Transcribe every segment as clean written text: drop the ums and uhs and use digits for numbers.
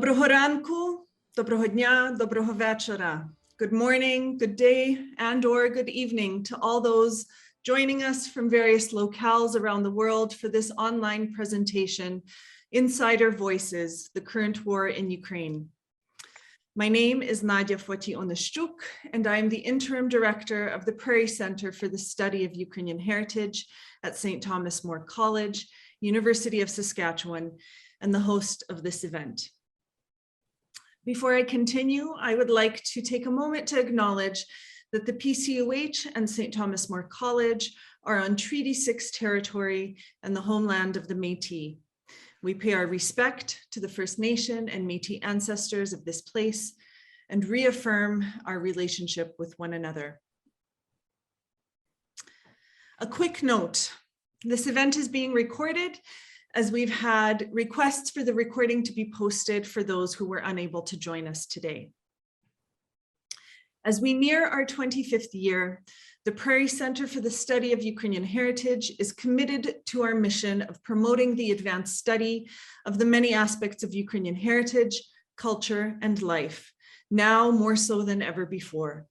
Доброго ранку, доброго дня, доброго вечора. Good morning, good day, and or good evening to all those joining us from various locales around the world for this online presentation, Insider Voices, the Current War in Ukraine. My name is Nadia Foti-Onishchuk, and I am the Interim Director of the Prairie Center for the Study of Ukrainian Heritage at St. Thomas More College, University of Saskatchewan, and the host of this event. Before I continue, I would like to take a moment to acknowledge that the PCUH and St. Thomas More College are on Treaty 6 territory and the homeland of the Métis. We pay our respect to the First Nation and Métis ancestors of this place and reaffirm our relationship with one another. A quick note, this event is being recorded as we've had requests for the recording to be posted for those who were unable to join us today. As we near our 25th year, the Prairie Center for the Study of Ukrainian Heritage is committed to our mission of promoting the advanced study of the many aspects of Ukrainian heritage, culture, and life, now more so than ever before.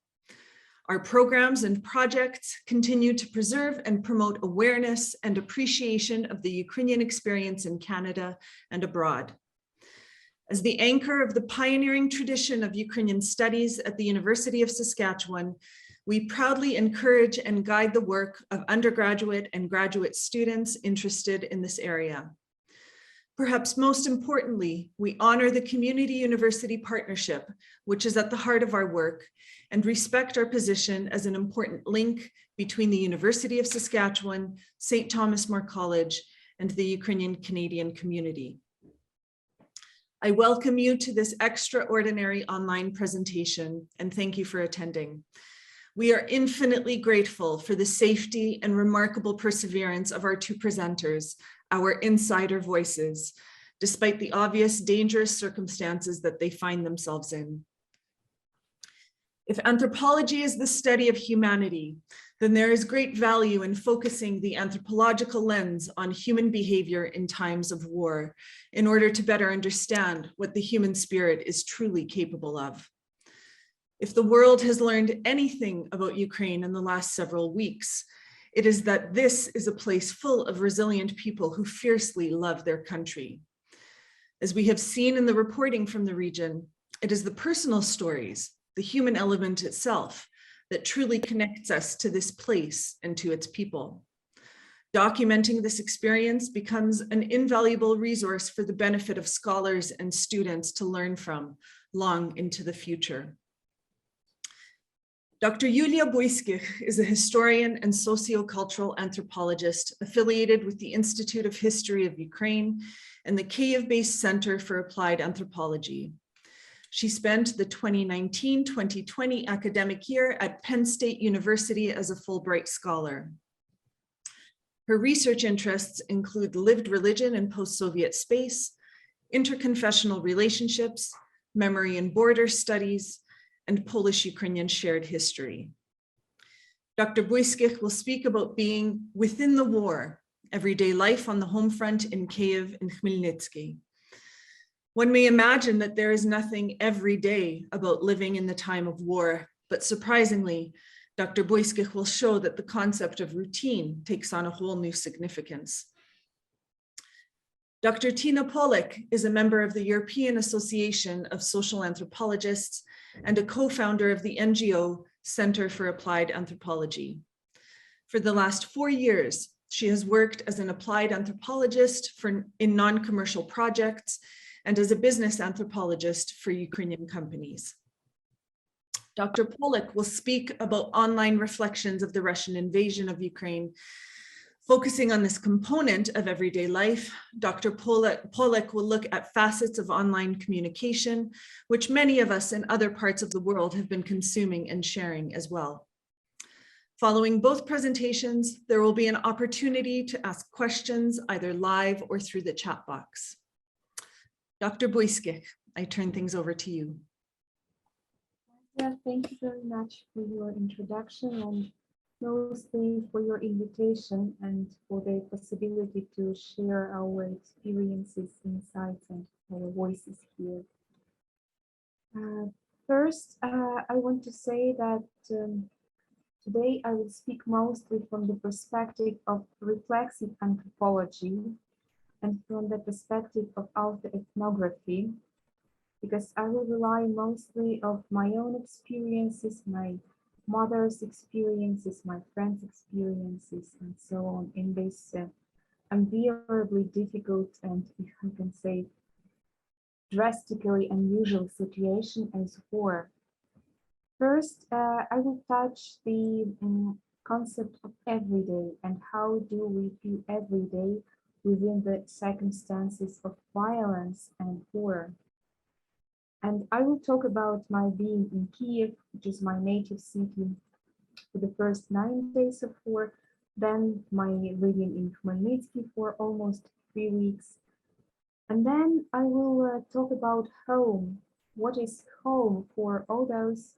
Our programs and projects continue to preserve and promote awareness and appreciation of the Ukrainian experience in Canada and abroad. As the anchor of the pioneering tradition of Ukrainian studies at the University of Saskatchewan, we proudly encourage and guide the work of undergraduate and graduate students interested in this area. Perhaps most importantly, we honor the Community University Partnership, which is at the heart of our work, and respect our position as an important link between the University of Saskatchewan, St. Thomas More College, and the Ukrainian Canadian community. I welcome you to this extraordinary online presentation, and thank you for attending. We are infinitely grateful for the safety and remarkable perseverance of our two presenters, our insider voices, despite the obvious dangerous circumstances that they find themselves in. If anthropology is the study of humanity, then there is great value in focusing the anthropological lens on human behavior in times of war in order to better understand what the human spirit is truly capable of. If the world has learned anything about Ukraine in the last several weeks, it is that this is a place full of resilient people who fiercely love their country. As we have seen in the reporting from the region, it is the personal stories, the human element itself, that truly connects us to this place and to its people. Documenting this experience becomes an invaluable resource for the benefit of scholars and students to learn from long into the future. Dr. Yulia Boyskich is a historian and sociocultural anthropologist affiliated with the Institute of History of Ukraine and the Kyiv-based Center for Applied Anthropology. She spent the 2019-2020 academic year at Penn State University as a Fulbright Scholar. Her research interests include lived religion in post-Soviet space, interconfessional relationships, memory and border studies, and Polish-Ukrainian shared history. Dr. Boyskich will speak about being within the war, everyday life on the home front in Kyiv and Khmelnytsky. One may imagine that there is nothing every day about living in the time of war, but surprisingly, Dr. Boyskich will show that the concept of routine takes on a whole new significance. Dr. Tina Polak is a member of the European Association of Social Anthropologists and a co-founder of the NGO Center for Applied Anthropology. For the last 4 years, she has worked as an applied anthropologist in non-commercial projects and as a business anthropologist for Ukrainian companies. Dr. Polak will speak about online reflections of the Russian invasion of Ukraine. Focusing on this component of everyday life, Dr. Polak will look at facets of online communication, which many of us in other parts of the world have been consuming and sharing as well. Following both presentations, there will be an opportunity to ask questions either live or through the chat box. Dr. Boyskich, I turn things over to you. Yeah, thank you very much for your introduction and mostly for your invitation and for the possibility to share our experiences, insights, and our voices here First, I want to say that today I will speak mostly from the perspective of reflexive anthropology and from the perspective of ethnography, because I will rely mostly of my own experiences, my mother's experiences, my friends' experiences, and so on in this unbearably difficult and, if I can say, drastically unusual situation as war. First, I will touch the concept of everyday and how do we feel every day within the circumstances of violence and war. And I will talk about my being in Kiev, which is my native city, for the first 9 days of war, then my living in Khmelnytsky for almost 3 weeks. And then I will talk about home. What is home for all those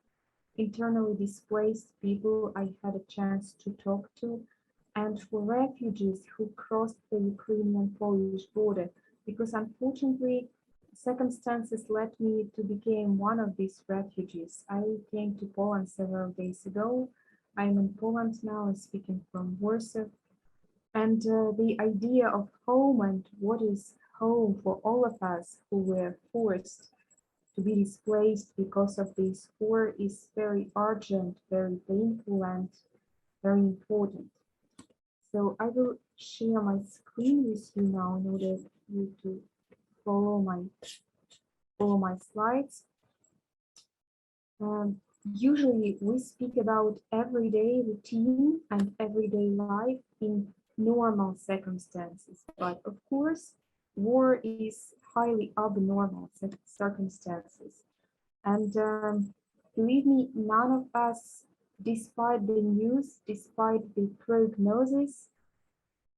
internally displaced people I had a chance to talk to, and for refugees who crossed the Ukrainian-Polish border, because unfortunately, circumstances led me to become one of these refugees. I came to Poland several days ago. I'm in Poland now, speaking from Warsaw. And the idea of home and what is home for all of us who were forced to be displaced because of this war is very urgent, very painful, and very important. So I will share my screen with you now in order for you to follow my slides. Usually we speak about everyday routine and everyday life in normal circumstances, but of course, war is highly abnormal circumstances. And believe me, none of us, despite the news, despite the prognosis,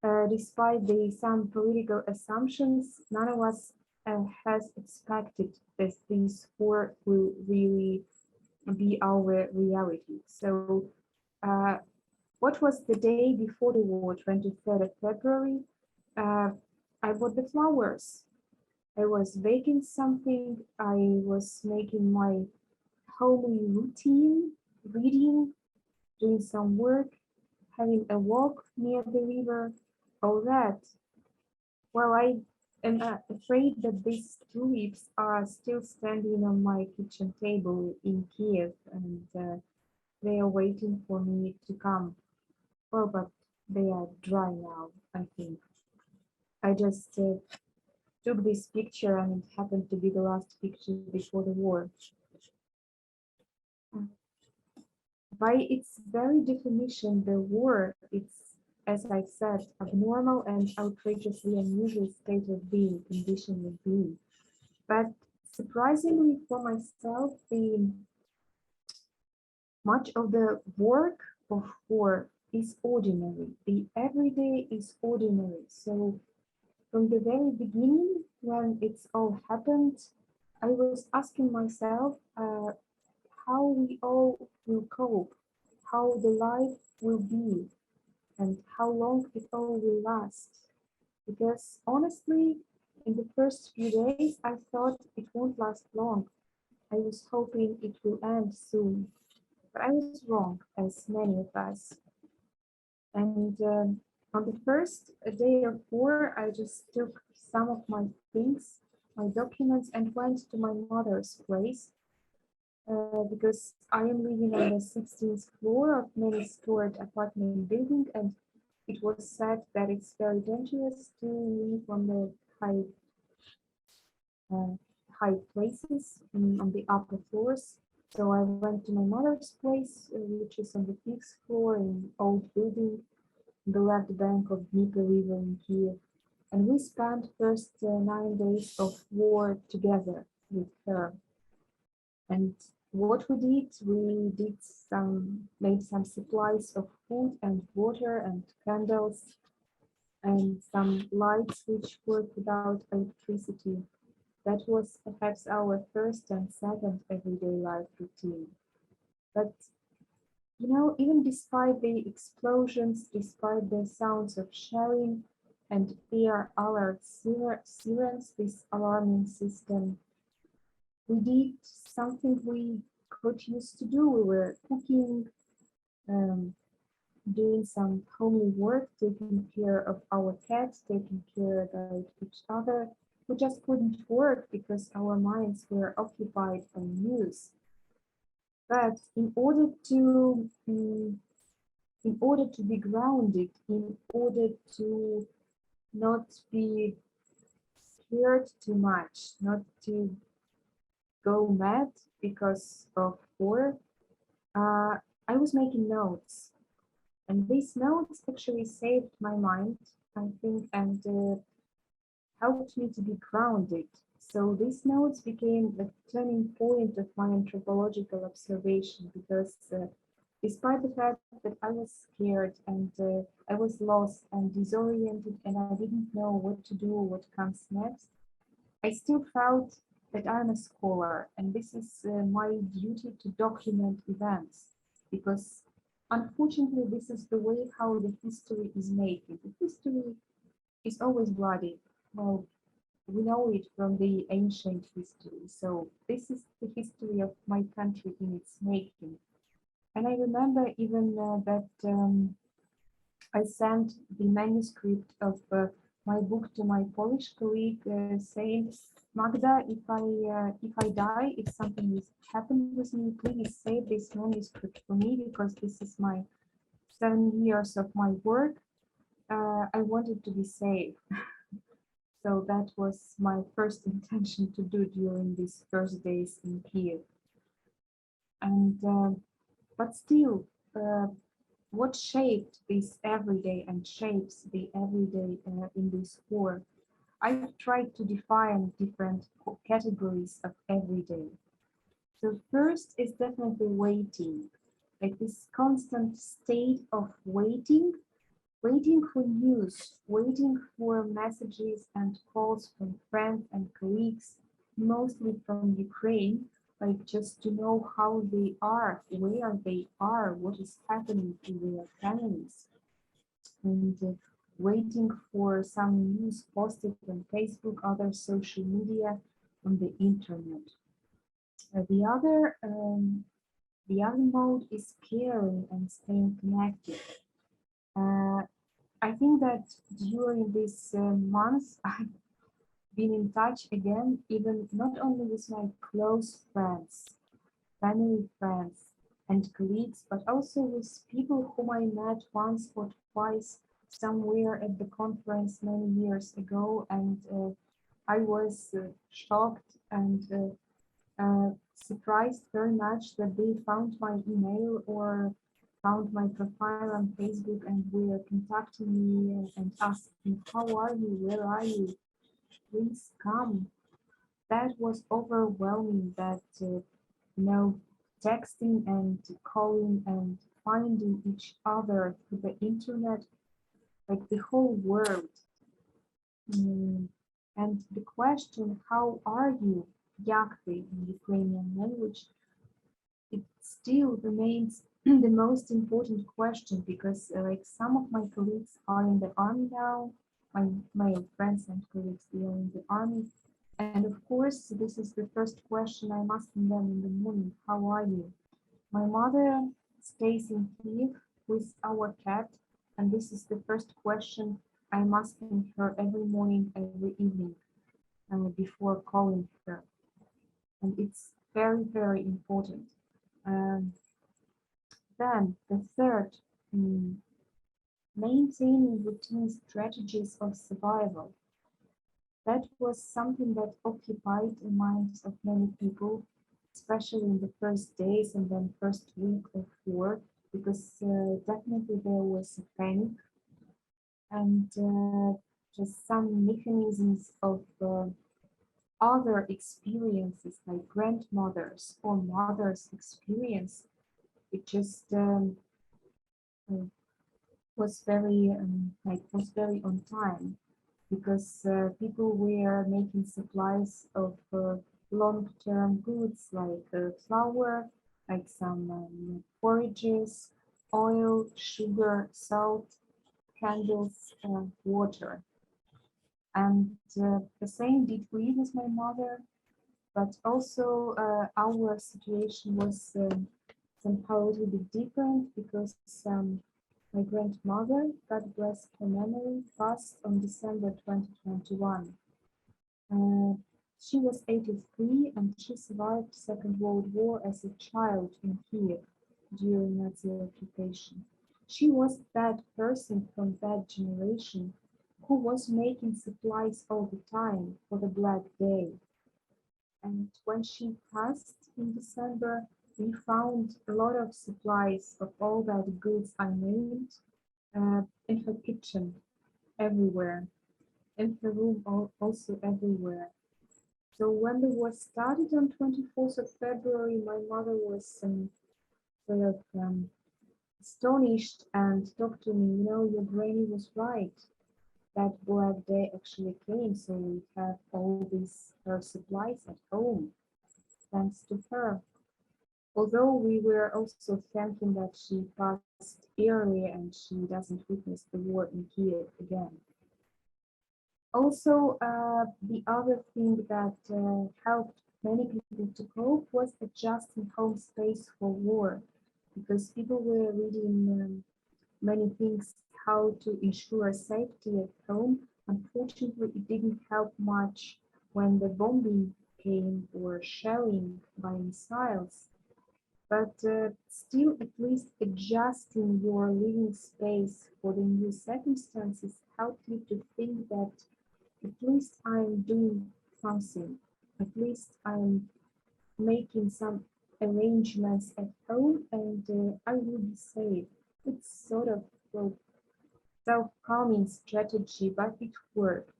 despite some political assumptions, none of us has expected that this war will really be our reality. So what was the day before the war, 23rd of February? I bought the flowers. I was baking something. I was making my homely routine, reading, doing some work, having a walk near the river, all that. Well, I am afraid that these tulips are still standing on my kitchen table in Kiev, and they are waiting for me to come. Oh, but they are dry now, I think. I just took this picture and it happened to be the last picture before the war. By its very definition, the war is, as I said, abnormal and outrageously unusual state of being, condition of being. But surprisingly for myself, much of the work of war is ordinary. The everyday is ordinary. So from the very beginning, when it's all happened, I was asking myself how we all will cope, how the life will be, and how long it all will last. Because honestly, in the first few days, I thought it won't last long. I was hoping it will end soon, but I was wrong, as many of us. And on the first day of war, I just took some of my things, my documents, and went to my mother's place because I am living on the 16th floor of many-stored apartment building, and it was said that it's very dangerous to live on the high places on the upper floors. So I went to my mother's place, which is on the 5th floor in old building, the left bank of Dnieper River in Kiev. And we spent first 9 days of war together with her. And what we made some supplies of food and water and candles and some lights which work without electricity. That was perhaps our first and second everyday life routine. But even despite the explosions, despite the sounds of shelling and air alert sirens, this alarming system we did something we got used to do. We were cooking, um, doing some homely work, taking care of our cats, taking care of each other. We just couldn't work because our minds were occupied by news. But in order to be grounded, in order to not be scared too much, not to go mad because of war, I was making notes. And these notes actually saved my mind, I think, and helped me to be grounded. So these notes became a turning point of my anthropological observation because despite the fact that I was scared and I was lost and disoriented and I didn't know what to do, what comes next, I still felt that I'm a scholar and this is my duty to document events because unfortunately this is the way how the history is making. The history is always bloody. Well, we know it from the ancient history. So this is the history of my country in its making. And I remember even that I sent the manuscript of my book to my Polish colleague, saying, Magda, if I die, if something is happened with me, please save this manuscript for me because this is my 7 years of my work. I want it to be saved. So that was my first intention to do during these first days in Kiev. And but still, what shaped this everyday and shapes the everyday in this war? I've tried to define different categories of everyday. So first is definitely waiting, like this constant state of waiting for news, waiting for messages and calls from friends and colleagues, mostly from Ukraine, like just to know how they are, where they are, what is happening to their families, and waiting for some news posted on Facebook, other social media, on the internet. The other mode is caring and staying connected. Uh, I think that during these months, I've been in touch again, even not only with my close friends, family friends, and colleagues, but also with people whom I met once or twice somewhere at the conference many years ago. And I was shocked and surprised very much that they found my email or found my profile on Facebook and were contacting me and asking, how are you? Where are you? Please come. That was overwhelming that, texting and calling and finding each other through the internet, like the whole world. And the question, how are you? Yakty in Ukrainian language, it still remains the most important question because like some of my colleagues are in the army now, my friends and colleagues, they are in the army. And of course, this is the first question I'm asking them in the morning, how are you? My mother stays in Kiev with our cat, and this is the first question I'm asking her every morning, every evening, before calling her. And it's very, very important. Um, Then the third, maintaining routine strategies of survival. That was something that occupied the minds of many people, especially in the first days and then first week of war, because definitely there was a panic and just some mechanisms of other experiences like grandmothers or mothers' experience. It just was very on time because people were making supplies of long-term goods like flour, like some forages, oil, sugar, salt, candles, water. And the same did we with my mother, but also our situation was somehow a little bit different because my grandmother, God bless her memory, passed on December 2021. She was 83 and she survived Second World War as a child in Kiev during Nazi occupation. She was that person from that generation who was making supplies all the time for the Black Day. And when she passed in December, we found a lot of supplies of all that goods I named in her kitchen, everywhere, in her room, also everywhere. So when the war started on 24th of February, my mother was sort of astonished and talked to me, you know, your granny was right. That Black Day actually came, so we have all these her supplies at home, thanks to her. Although we were also thanking that she passed early and she doesn't witness the war in Kiev again. Also, the other thing that helped many people to cope was adjusting home space for war, because people were reading many things how to ensure safety at home. Unfortunately, it didn't help much when the bombing came or shelling by missiles. But still, at least adjusting your living space for the new circumstances helped you to think that at least I'm doing something. At least I'm making some arrangements at home and I will be safe. It's sort of a self-calming strategy, but it worked.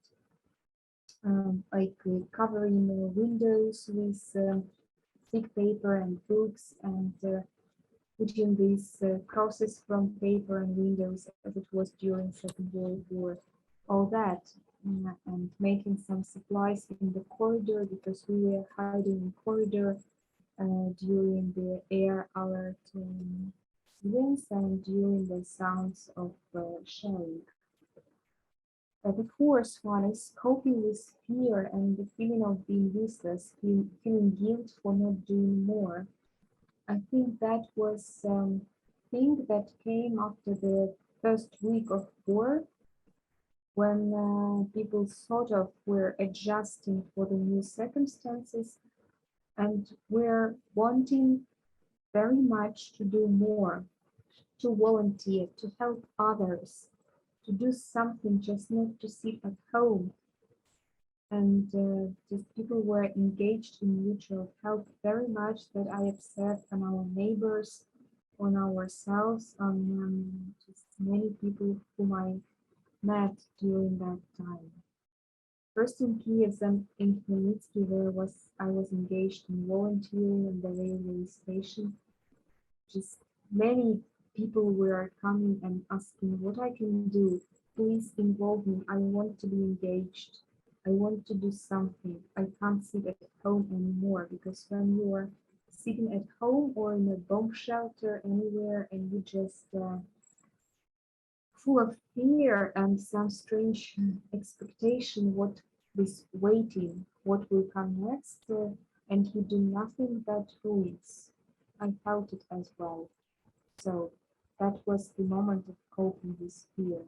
Like covering windows with thick paper and books and putting these crosses from paper and windows as it was during Second World War, all that, and making some supplies in the corridor because we were hiding in corridor during the air alert events and during the sounds of shelling. The fourth one is coping with fear and the feeling of being useless, feeling guilt for not doing more. I think that was thing that came after the first week of war, when people sort of were adjusting for the new circumstances and were wanting very much to do more, to volunteer, to help others, to do something, just not to sit at home. And just people were engaged in mutual help very much that I observed on our neighbors, on ourselves, on just many people whom I met during that time. First in Kiev, then in Khmelnytsky, where I was engaged in volunteering on the railway station. Just many people were coming and asking what I can do. Please involve me. I want to be engaged. I want to do something. I can't sit at home anymore, because when you are sitting at home or in a bomb shelter anywhere and you just full of fear and some strange expectation what is waiting, what will come next, and you do nothing but ruins. I felt it as well. So that was the moment of coping with fear.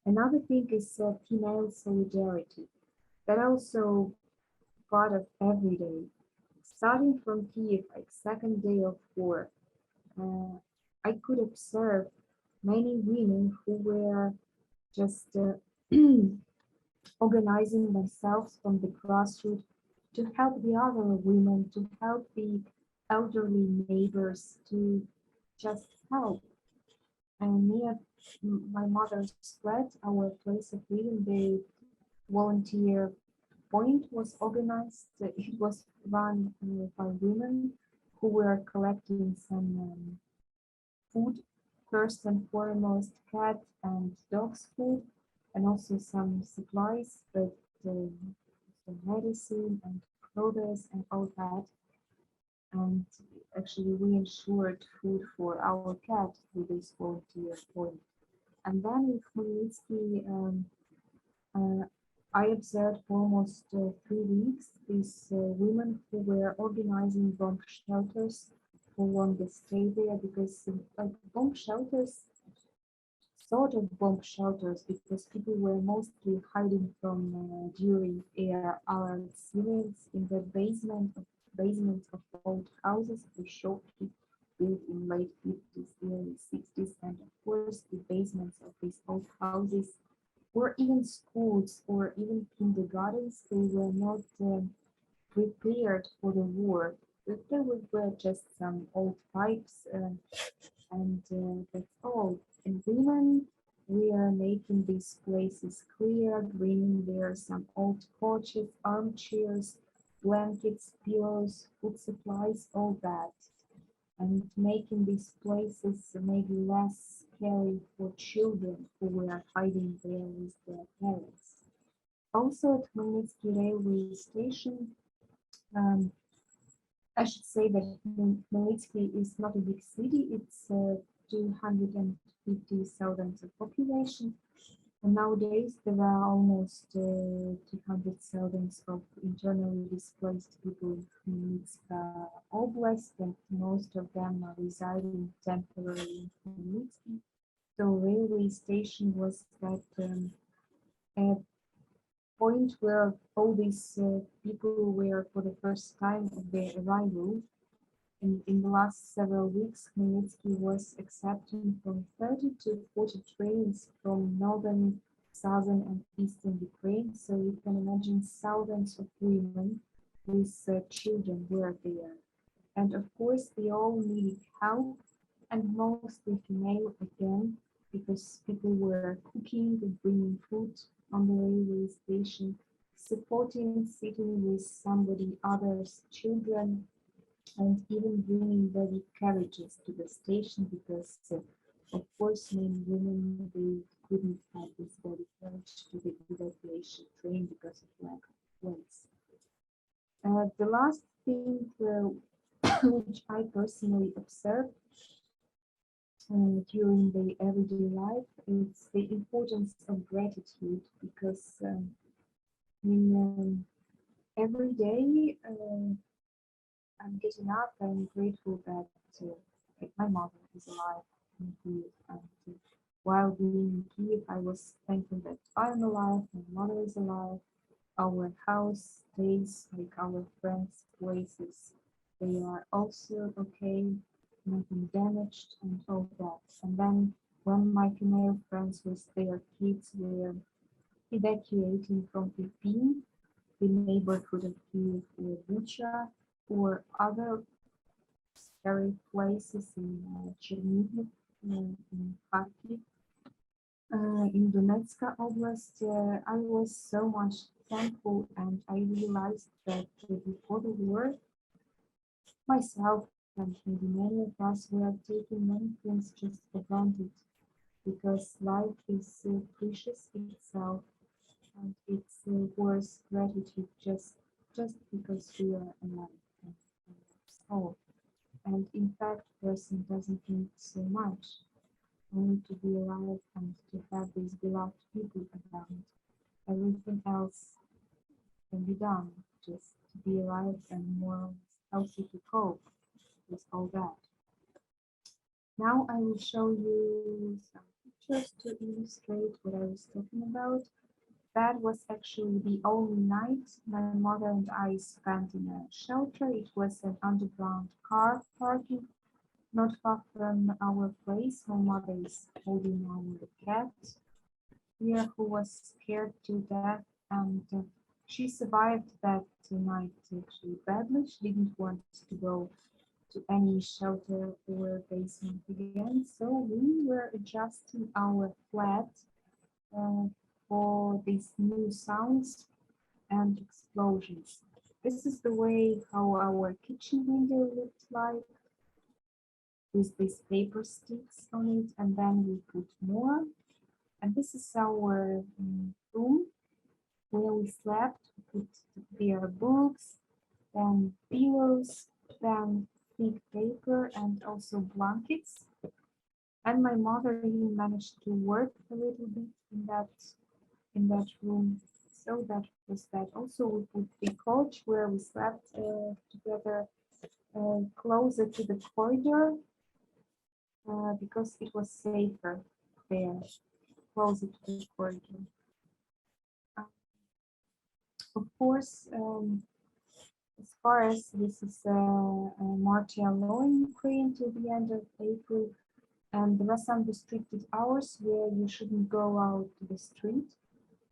Another thing is female solidarity. That also part of every day. Starting from Kiev, like second day of war, I could observe many women who were just organizing themselves from the grassroots to help the other women, to help the elderly neighbors, to just help. And near my mother's flat, our place of living, the volunteer point was organized. It was run by women who were collecting some food, first and foremost cat and dog's food, and also some supplies, but some medicine and clothes and all that. And actually we ensured food for our cat through this volunteer point. And then in Khmelnytsky, I observed for almost 3 weeks these women who were organizing bomb shelters who wanted to stay there because like bomb shelters, sort of bomb shelters, because people were mostly hiding from during air alert events in the basements of old houses for shortly built in late 50s, early 60s, and of course the basements of these old houses or even schools or even kindergartens, they were not prepared for the war. There were just some old pipes and that's all. And women, we are making these places clear, bringing there some old couches, armchairs, blankets, pillows, food supplies, all that. And making these places maybe less scary for children who were hiding there with their parents. Also at Khmelnytsky railway station, um, I should say that Khmelnytsky is not a big city. It's 250,000 of population. And nowadays there are almost 200,000 of internally displaced people in Khmelnytska Oblast, and most of them are residing temporarily in Khmelnytsky. So railway station was that a point where all these people were for the first time of their arrival. And in the last several weeks, Khmelnytsky was accepting from 30 to 40 trains from northern, southern, and eastern Ukraine. So you can imagine thousands of women with children were there. And of course, they all needed help, and mostly female again, because people were cooking and bringing food on the railway station, supporting, sitting with somebody other's children, and even bringing ready carriages to the station because, of course, many women they couldn't have this body carriage to the evacuation train because of lack of place. The last thing which I personally observed during the everyday life is the importance of gratitude because every day I'm getting up. I'm grateful that my mother is alive in Kiev. And while being in Kiev, I was thankful that I'm alive, my mother is alive, our house stays, like our friends' places, they are also okay, nothing damaged, and all that. And then when my female friends with their kids were evacuating from Irpin, the neighborhood of Kiev, or Bucha, or other scary places in Chernihiv, in Kharkiv, in Donetsk Oblast, I was so much thankful, and I realized that before the war, myself and maybe many of us were taking many things just for granted because life is precious itself, and it's worth gratitude just because we are alive. And that's all. And in fact, person doesn't need so much, only to be alive and to have these beloved people around. Everything else can be done, just to be alive and more healthy to cope with all that. Now I will show you some pictures to illustrate what I was talking about. That was actually the only night my mother and I spent in a shelter. It was an underground car parking not far from our place. My mother is holding our cat here who was scared to death, and she survived that night actually badly. She didn't want to go to any shelter or basement again, so we were adjusting our flat uh, for these new sounds and explosions. This is the way how our kitchen window looked like, with these paper sticks on it, and then we put more. And this is our room where we slept. We put there books, then pillows, then thick paper, and also blankets. And my mother even managed to work a little bit in that room. So that was that. Also, we put the couch where we slept together closer to the corridor because it was safer there, closer to the corridor. Of course, as far as this is martial law in Ukraine till the end of April, and there are some restricted hours where you shouldn't go out to the street.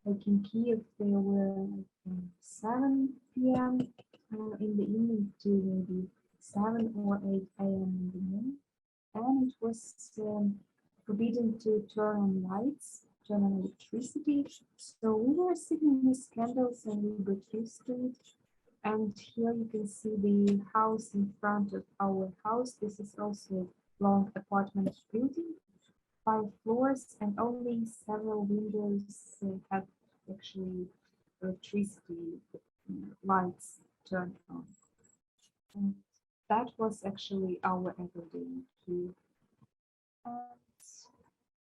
Like in Kiev, there were 7 p.m. In the evening to maybe 7 or 8 a.m. in the morning. And it was forbidden to turn on lights, turn on electricity. So we were sitting with candles and we got used to it. And here you can see the house in front of our house. This is also a long apartment building, 5 floors, and only several windows have actually electricity lights turned on. And that was actually our everyday here. And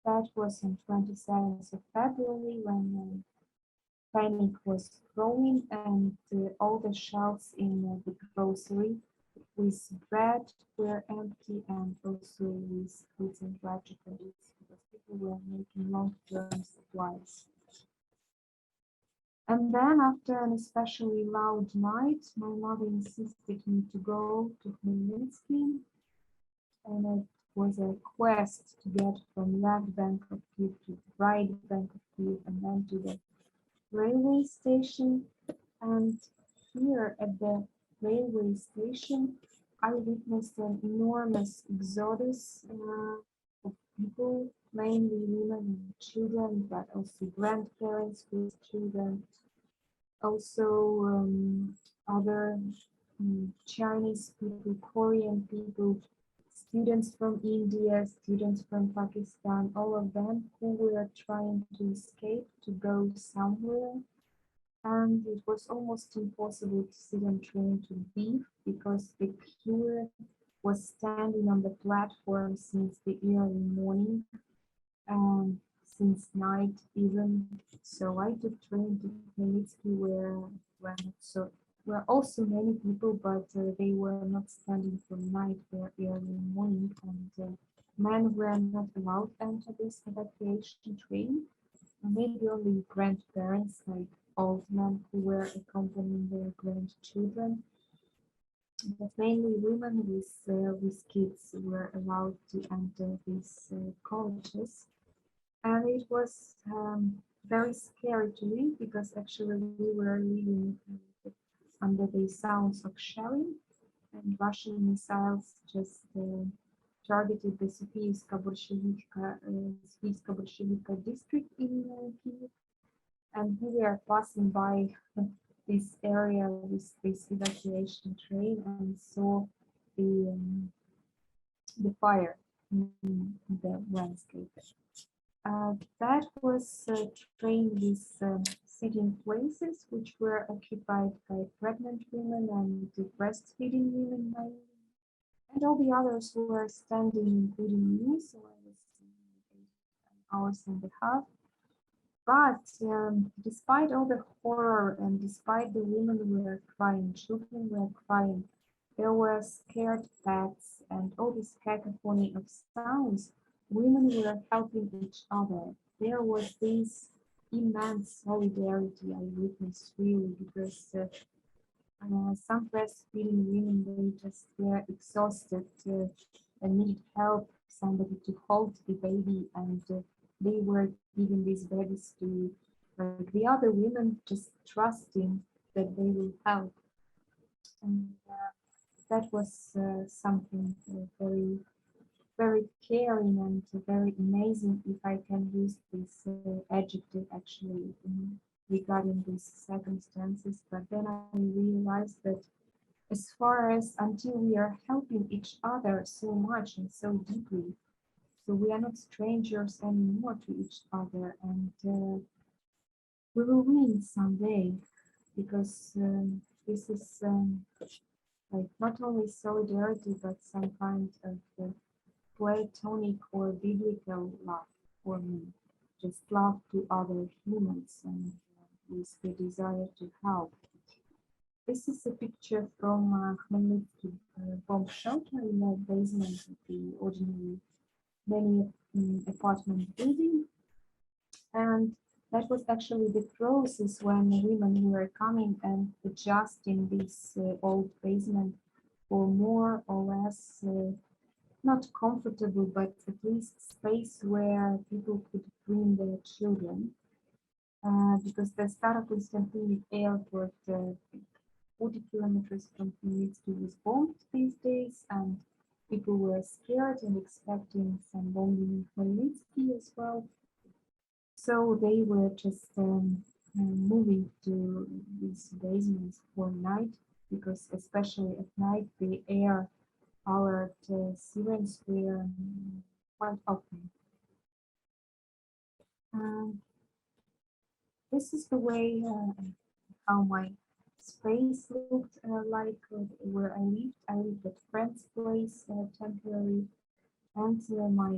that was on 27th of February when panic was growing and all the shelves in the grocery with bread were empty and also with fruits and vegetables because people were making long-term supplies. And then after an especially loud night, my mother insisted me to go to Khmelnytsky, and it was a quest to get from left bank of Kiev to the right bank of Kiev and then to the railway station. And here at the railway station, I witnessed an enormous exodus of people, mainly women and children, but also grandparents with children, also other Chinese people, Korean people, students from India, students from Pakistan, all of them who were trying to escape to go somewhere. And it was almost impossible to sit on train to Lviv because the queue was standing on the platform since the early morning, since night even. So I took train to Khmelnytsky where also many people, but they were not standing from night or early morning, and men were not allowed to enter this evacuation train. Maybe only grandparents, like old men who were accompanying their grandchildren, but mainly women with kids were allowed to enter these coaches. And it was very scary to live because actually we were living under the sounds of shelling, and Russian missiles just targeted the Sofiyska-Bolshevika district in Kiev. And we were passing by this area with this evacuation train and saw the fire in the landscape. That was train with sitting places which were occupied by pregnant women and breastfeeding women mainly. And all the others were standing, including me, so I was 8 hours and a half. But despite all the horror and despite the women were crying, children were crying, there were scared pets and all this cacophony of sounds, women were helping each other. There was this immense solidarity I witnessed really because some breastfeeding women, they just were exhausted and needed help, somebody to hold the baby, and they were giving these babies to the other women, just trusting that they will help. And that was something very, very caring and very amazing, if I can use this adjective actually regarding these circumstances. But then I realized that as far as until we are helping each other so much and so deeply, so we are not strangers anymore to each other, and we will win someday, because this is like not only solidarity, but some kind of platonic or biblical love for me, just love to other humans. And with the desire to help. This is a picture from Khmelnytsky bomb shelter in the basement of the ordinary many apartment building. And that was actually the process when women were coming and adjusting this old basement for more or less not comfortable, but at least space where people could bring their children. Because the Starokonstantinov airport, 40 kilometers from Khmelnytsky, was bombed these days, and people were scared and expecting some bombing in Khmelnytsky as well. So they were just moving to these basements for night, because especially at night the air powered sirens were quite often. This is the way how my space looked like where I lived. I lived at friend's place temporarily, and my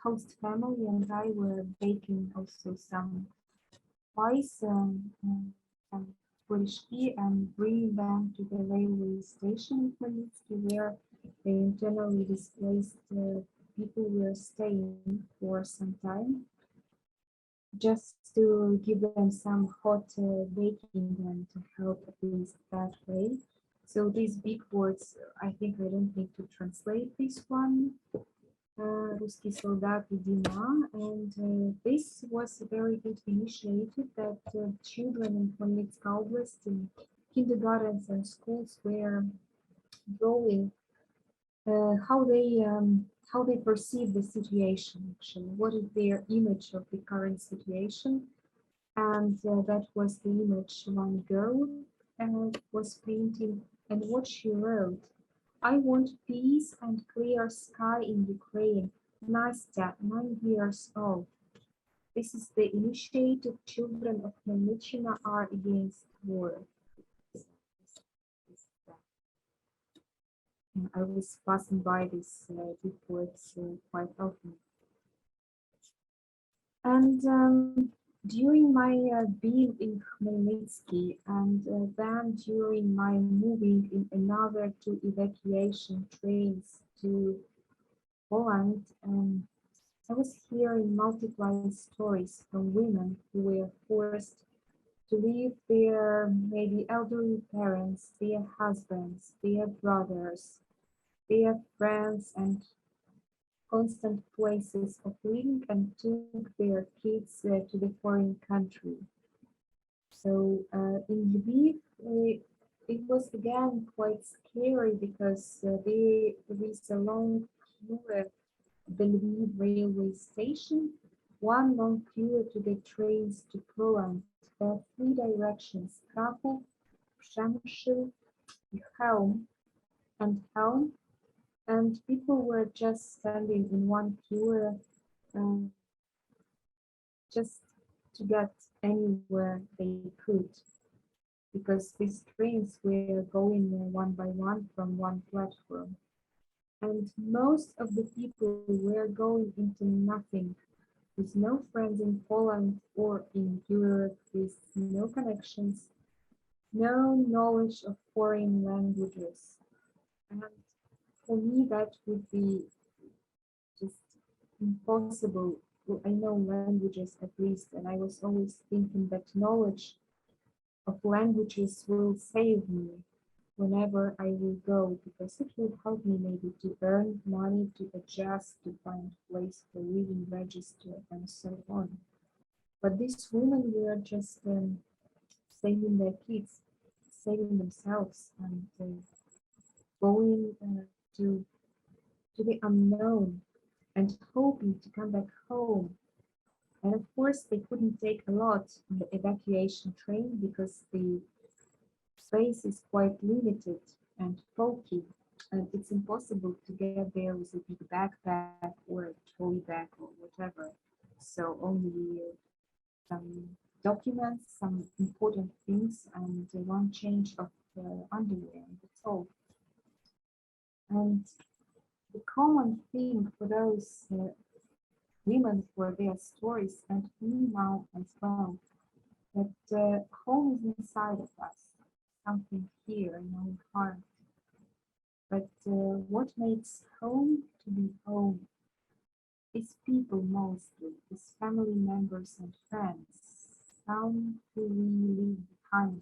host family and I were baking also some pies, some purishki, and bringing them to the railway station in Khmelnytsky, where the internally displaced people were staying for some time, just to give them some hot baking and to help at least that way. So these big words, I think I don't need to translate this one. Русский солдат и Dima, and this was a very good initiative that children in Khmelnytska Oblast in kindergartens and schools were drawing how they perceive the situation, actually, what is their image of the current situation. And that was the image one girl was painting, and what she wrote: I want peace and clear sky in Ukraine. Nastya, 9 years old. This is the initiative children of Khmelnytskina are against war. I was passing by these reports quite often. And during my being in Khmelnytsky, and then during my moving in another 2 evacuation trains to Poland, I was hearing multiple stories from women who were forced to leave their maybe elderly parents, their husbands, their brothers, their friends, and constant places of living, and took their kids to the foreign country. So in Lviv, it was again quite scary, because there is a long queue at the Lviv railway station, one long queue to the trains to Poland. There are 3 directions: Kraków, Przemysl, Helm, and people were just standing in one queue just to get anywhere they could, because these trains were going one by one from one platform. And most of the people were going into nothing, with no friends in Poland or in Europe, with no connections, no knowledge of foreign languages. And for me, that would be just impossible. Well, I know languages at least, and I was always thinking that knowledge of languages will save me whenever I will go, because it will help me maybe to earn money, to adjust, to find a place for living, register, and so on. But these women were just saving their kids, saving themselves, and going to the unknown and hoping to come back home. And of course, they couldn't take a lot on the evacuation train, because the space is quite limited and bulky, and it's impossible to get there with a big backpack or a trolley bag or whatever. So only some documents, some important things, and one change of underwear, and that's all. And the common thing for those women, for their stories, and me now as well, that home is inside of us, something here in our heart. But what makes home to be home is people mostly, is family members and friends, some who we leave behind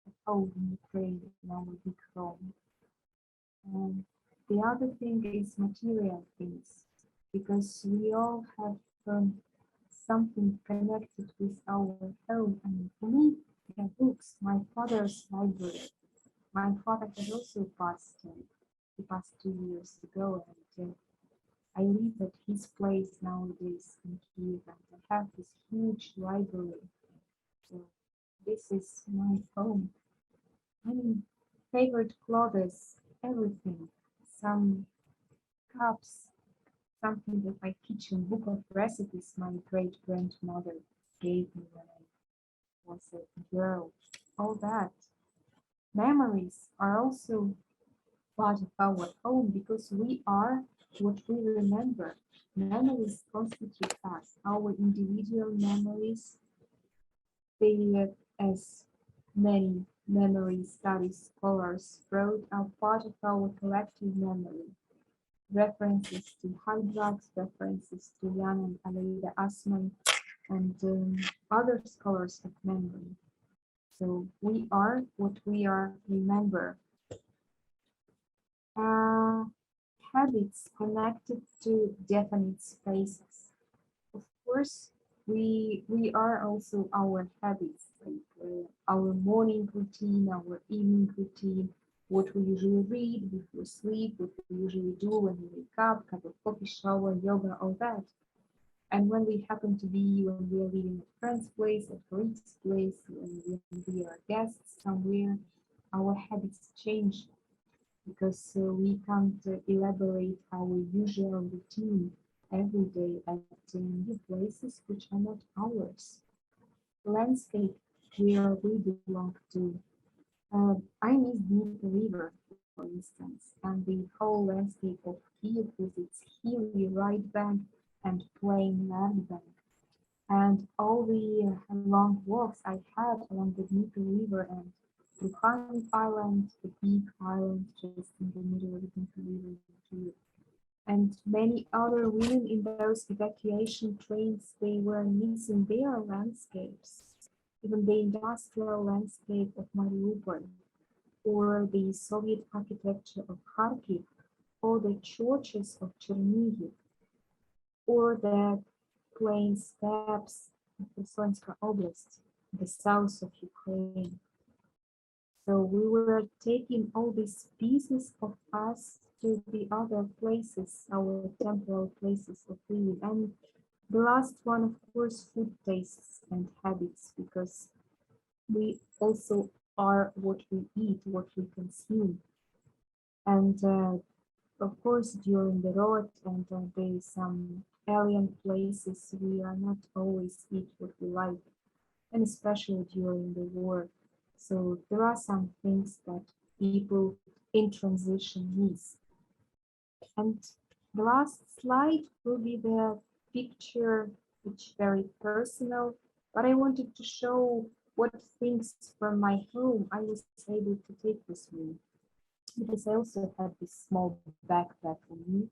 at home in Ukraine, in our big home. And the other thing is material things, because we all have something connected with our home. And for me, books, my father's library. My father has also passed, he passed 2 years ago, and I live at his place nowadays in Kiev, and I have this huge library. So this is my home. I mean, favorite clothes, everything. Some cups, something that my kitchen book of recipes my great grandmother gave me when I was a girl. All that. Memories are also part of our home because we are what we remember. Memories constitute us, our individual memories. They, as many memory study scholars wrote, are part of our collective memory. References to Hydrax, references to Jan and Aleida Assmann, and other scholars of memory. So we are what we are remember. Habits connected to definite spaces. Of course, we are also our habits, like our morning routine, our evening routine, what we usually read before sleep, what we usually do when we wake up, cup of coffee, shower, yoga, all that. And when we happen to be, when we are living at a friend's place, at colleague's place, when we are guests somewhere, our habits change because we can't elaborate our usual routine every day at new places which are not ours. Landscape where we belong to. I miss Dnieper River, for instance, and the whole landscape of Kiev with its hilly right bank and plain left bank. And all the long walks I had along the Dnieper River and Lukhanov Island, the big island just in the middle of the Dnieper River here. And many other women in those evacuation trains, they were missing their landscapes, even the industrial landscape of Mariupol, or the Soviet architecture of Kharkiv, or the churches of Chernihiv, or the plain steppes of the Kherson Oblast, the south of Ukraine. So we were taking all these pieces of us to the other places, our temporal places of living. And the last one, of course, food tastes and habits, because we also are what we eat, what we consume. And of course, during the road and some alien places, we are not always eat what we like, and especially during the war. So there are some things that people in transition miss. And the last slide will be the picture, which is very personal, but I wanted to show what things from my home I was able to take with me, because I also had this small backpack on me.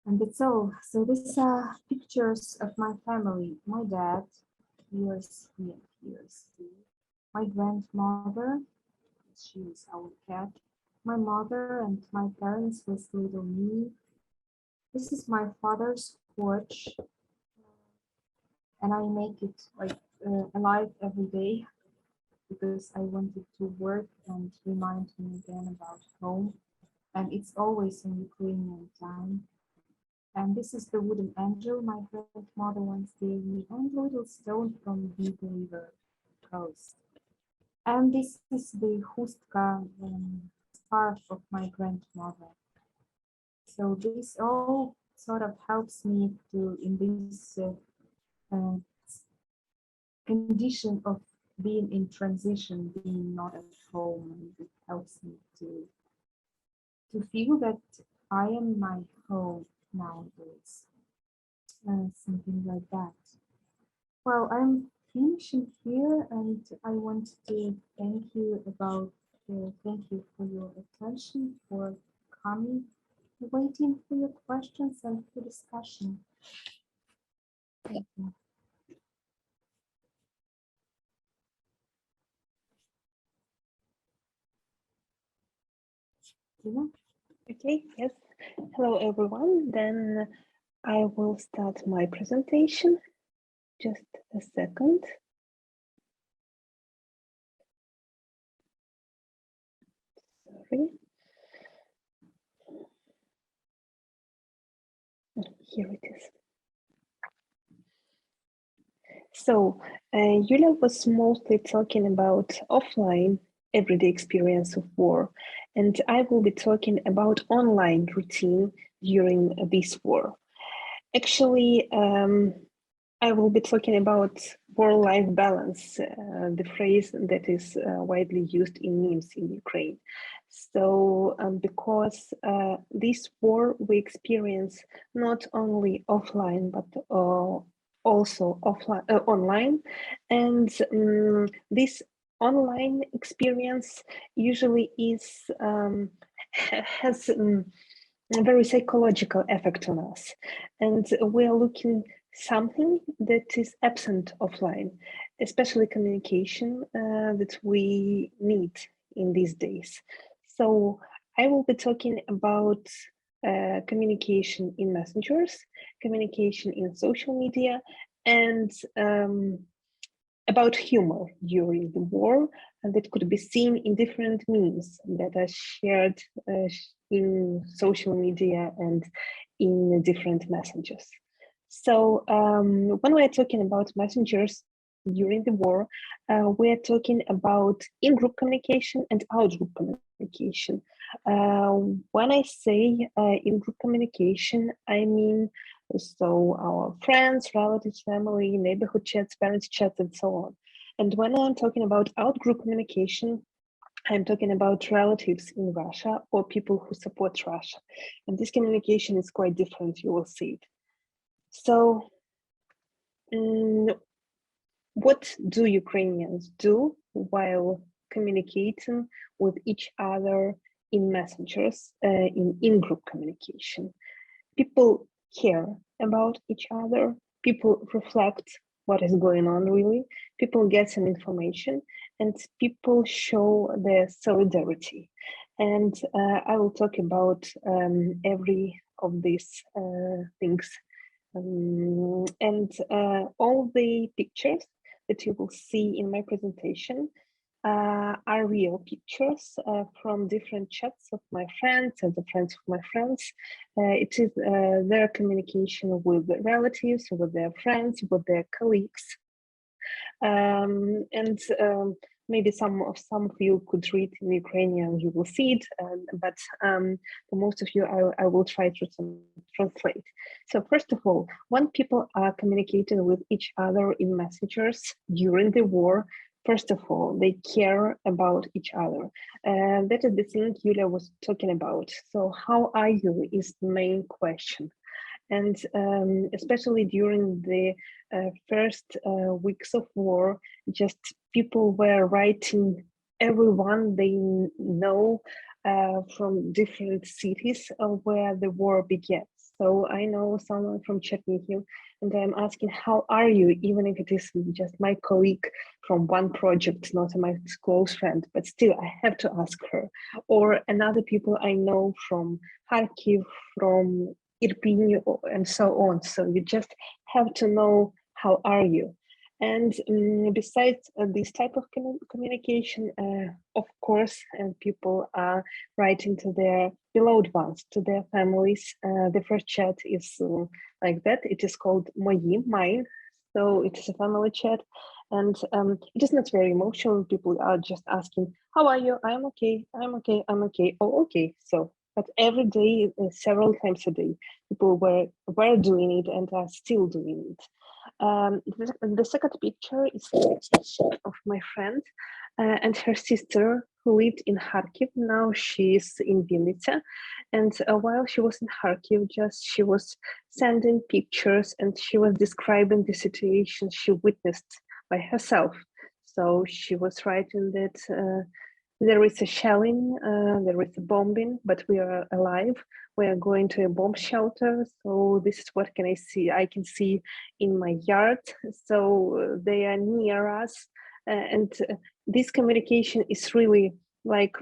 And that's all. So these are pictures of my family. My dad, here's he and here's he. My grandmother, she is our cat. My mother and my parents with little me. This is my father's porch, and I make it like alive every day because I wanted to work and remind me again about home. And it's always in Ukrainian time. And this is the wooden angel my grandmother once gave me, and a little stone from the river coast. And this is the hustka scarf of my grandmother. So this all sort of helps me to, in this uh, condition of being in transition, being not at home, and it helps me to feel that I am my home nowadays. Something like that. Well, I'm finishing here, and I want to thank you for your attention, for coming, waiting for your questions and for discussion. Thank you. Tina? Okay, yes. Hello, everyone. Then I will start my presentation. Just a second. Sorry. Here it is. So, Yulia was mostly talking about offline everyday experience of war, and I will be talking about online routine during this war. Actually, I will be talking about war-life balance, the phrase that is widely used in memes in Ukraine. So because this war we experience not only offline, but also offline, online. And this online experience usually is has a very psychological effect on us. And we're looking something that is absent offline, especially communication that we need in these days. So I will be talking about communication in messengers, communication in social media, and about humor during the war, and that could be seen in different memes that are shared in social media and in different messengers. So when we're talking about messengers during the war, we're talking about in-group communication and out-group communication. When I say in-group communication, I mean so our friends, relatives, family, neighborhood chats, parents chats, and so on. And when I'm talking about out-group communication, I'm talking about relatives in Russia or people who support Russia. And this communication is quite different, you will see it. So what do Ukrainians do while communicating with each other in messengers, in-group communication? People care about each other, people reflect what is going on really, people get some information, and people show their solidarity. And I will talk about every of these things. And all the pictures that you will see in my presentation are real pictures from different chats of my friends and the friends of my friends. It is their communication with relatives, with their friends, with their colleagues. Maybe some of you could read in Ukrainian, you will see it, but for most of you, I will try to translate. So first of all, when people are communicating with each other in messengers during the war, first of all, they care about each other. That is the thing Yulia was talking about. So how are you is the main question. And especially during the first weeks of war, just people were writing everyone they know from different cities where the war began. So I know someone from Chernihiv, and I'm asking, how are you? Even if it is just my colleague from one project, not my close friend, but still I have to ask her. Or another people I know from Kharkiv, from Irpin, and so on. So you just have to know how are you. And besides this type of communication, of course, people are writing to their beloved ones, to their families. The first chat is like that. It is called Moyi, mine. So it is a family chat. And it is not very emotional. People are just asking, how are you? I'm okay, I'm okay, I'm okay. Oh, okay. So, but every day, several times a day, people were doing it and are still doing it. The second picture is of my friend and her sister who lived in Kharkiv. Now she's in Vinnytsia. And while she was in Kharkiv, she was sending pictures and she was describing the situation she witnessed by herself. So she was writing that there is a shelling, there is a bombing, but we are alive. We are going to a bomb shelter. So this is what can I see? I can see in my yard. So they are near us. And this communication is really like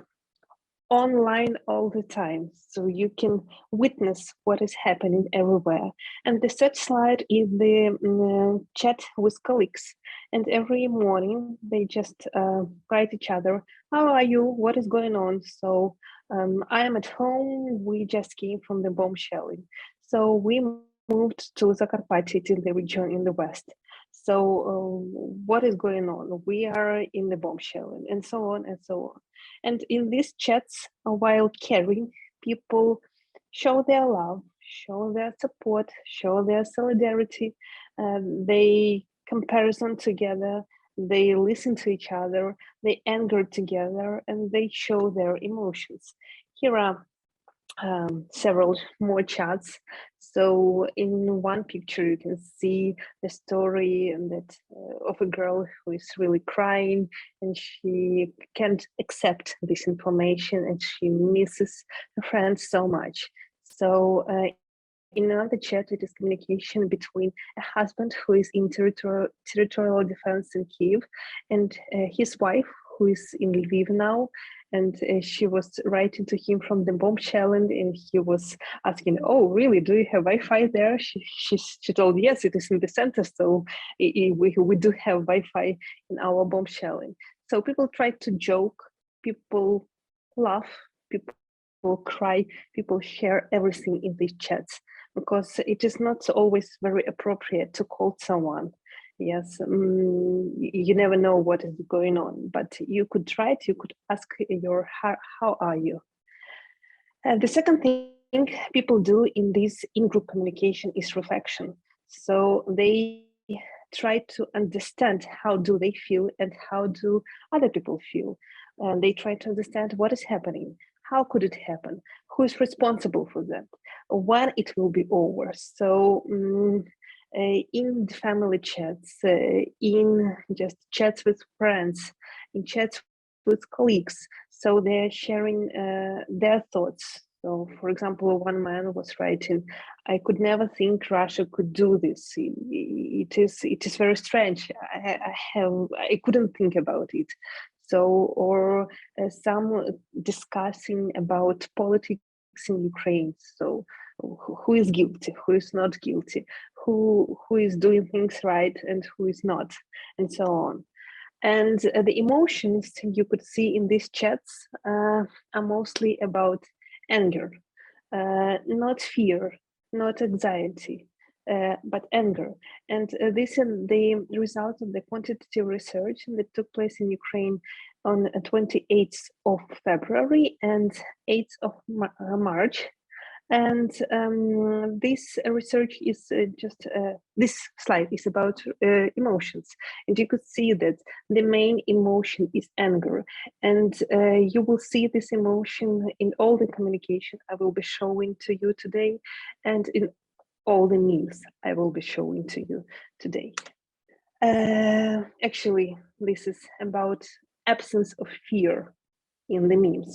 online all the time, so you can witness what is happening everywhere. And the third slide is the chat with colleagues, and every morning they just write each other, how are you, what is going on? So I am at home, we just came from the bomb shelling, so we moved to Zakarpattia, to the region in the west. So what is going on? We are in the bomb shelling, and so on and so on. And in these chats, while caring, people show their love, show their support, show their solidarity. They comparison together, they listen to each other, they anger together, and they show their emotions. Here are several more chats. So in one picture, you can see the story that of a girl who is really crying, and she can't accept this information, and she misses her friends so much. So in another chat, it is communication between a husband who is in territorial defense in Kiev and his wife, who is in Lviv now. And she was writing to him from the bomb shelling, and he was asking, oh, really, do you have Wi-Fi there? She told, yes, it is in the center, so we do have Wi-Fi in our bomb shelling. So people try to joke, people laugh, people cry, people share everything in these chats, because it is not always very appropriate to call someone. Yes, you never know what is going on, but you could try it, you could ask your, how are you? And the second thing people do in this in-group communication is reflection. So they try to understand how do they feel and how do other people feel. And they try to understand what is happening, how could it happen, who is responsible for that, when it will be over. So in the family chats, in just chats with friends, in chats with colleagues. So they're sharing their thoughts. So, for example, one man was writing, "I could never think Russia could do this. It is very strange. I couldn't think about it." So, or some discussing about politics in Ukraine. So, who is guilty, who is not guilty, who is doing things right and who is not, and so on. And the emotions you could see in these chats are mostly about anger, not fear, not anxiety, but anger. And this is the result of the quantitative research that took place in Ukraine on 28th of February and 8th of March. And this research is this slide is about emotions. And you could see that the main emotion is anger. And you will see this emotion in all the communication I will be showing to you today, and in all the memes I will be showing to you today. Actually, this is about absence of fear in the memes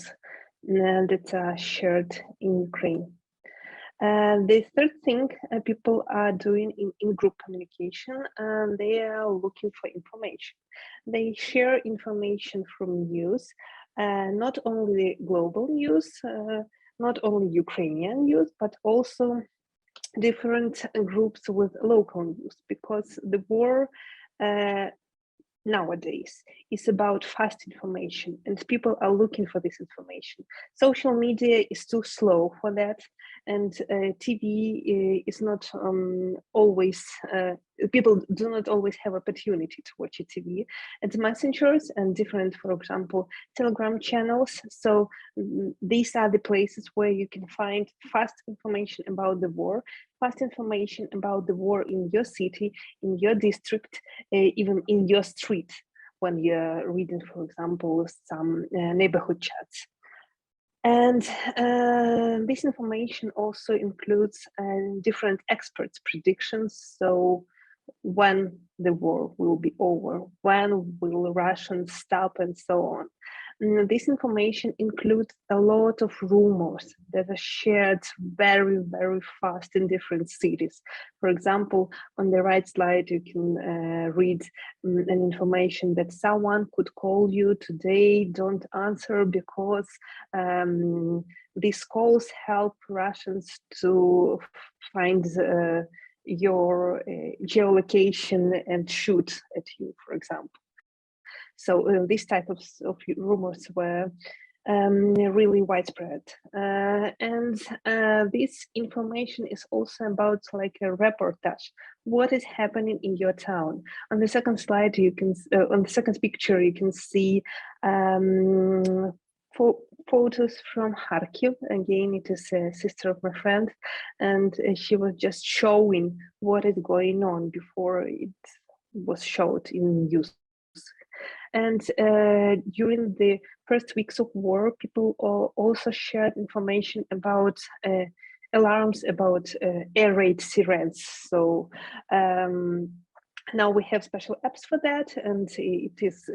that are shared in Ukraine. The third thing people are doing in group communication, they are looking for information. They share information from news, not only global news, not only Ukrainian news, but also different groups with local news, because the war nowadays is about fast information, and people are looking for this information. Social media is too slow for that, and TV is not always, people do not always have opportunity to watch a TV, and messengers and different, for example, Telegram channels. So these are the places where you can find fast information about the war, fast information about the war in your city, in your district, even in your street, when you're reading, for example, some neighborhood chats. And this information also includes different experts' predictions. So when the war will be over, when will Russians stop, and so on. This information includes a lot of rumors that are shared very, very fast in different cities. For example, on the right slide, you can read an information that someone could call you today, don't answer because these calls help Russians to find your geolocation and shoot at you, for example. So these type of rumors were really widespread. And this information is also about like a reportage. What is happening in your town? On the second slide, you can, on the second picture, you can see photos from Kharkiv. Again, it is a sister of my friend, and she was just showing what is going on before it was showed in news. And during the first weeks of war, people also shared information about alarms about air raid sirens. So now we have special apps for that, and it is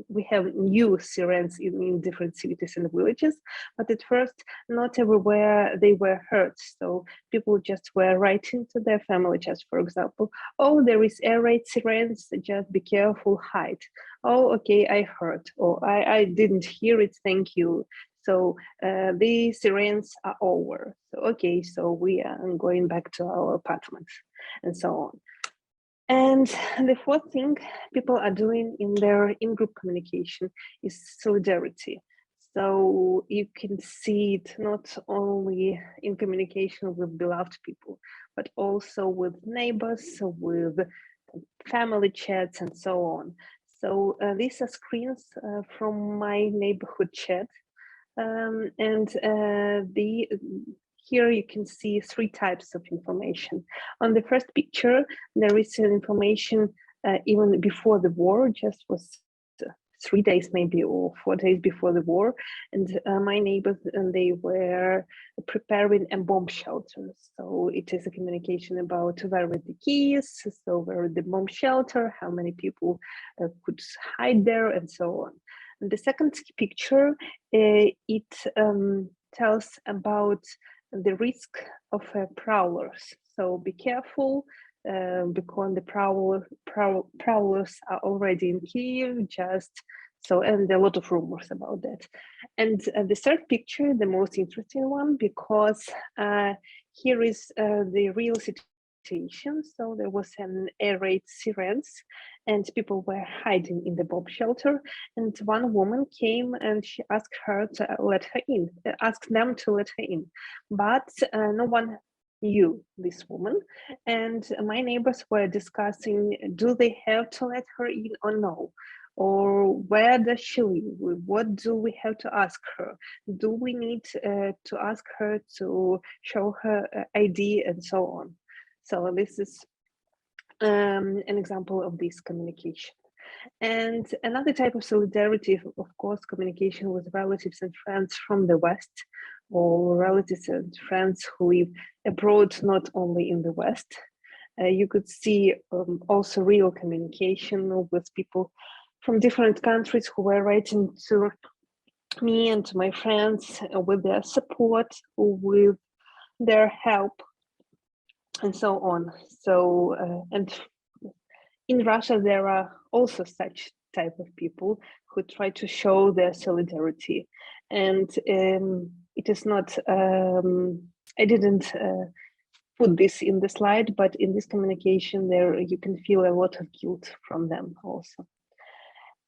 we have new sirens in different cities and villages, but at first not everywhere they were heard. So people just were writing to their family chats, for example, oh, there is air raid sirens, just be careful, hide. Oh, okay, I heard, or I didn't hear it, thank you. So the sirens are over. So okay, so we are going back to our apartments and so on. And the fourth thing people are doing in their in-group communication is solidarity. So you can see it not only in communication with beloved people, but also with neighbors, with family chats, and so on. So these are screens from my neighborhood chat. Here you can see three types of information. On the first picture, there is information even before the war, just was 3 days maybe or 4 days before the war. And my neighbors, they were preparing a bomb shelter. So it is a communication about where were the keys, so where the bomb shelter, how many people could hide there, and so on. And the second picture, it tells about the risk of prowlers. So be careful because the prowlers are already in Kiev, just so, and there are a lot of rumors about that. And the third picture, the most interesting one, because here is the real situation. So there was an air raid sirens and people were hiding in the bomb shelter. And one woman came and she asked her to let her in, asked them to let her in. But no one knew this woman. And my neighbors were discussing, do they have to let her in or no? Or where does she live? What do we have to ask her? Do we need to ask her to show her ID and so on? So this is an example of this communication. And another type of solidarity, of course, communication with relatives and friends from the West, or relatives and friends who live abroad, not only in the West. You could see also real communication with people from different countries who were writing to me and to my friends with their support, with their help, and so on. So, and in Russia, there are also such type of people who try to show their solidarity. And it is not, I didn't put this in the slide, but in this communication there, you can feel a lot of guilt from them also.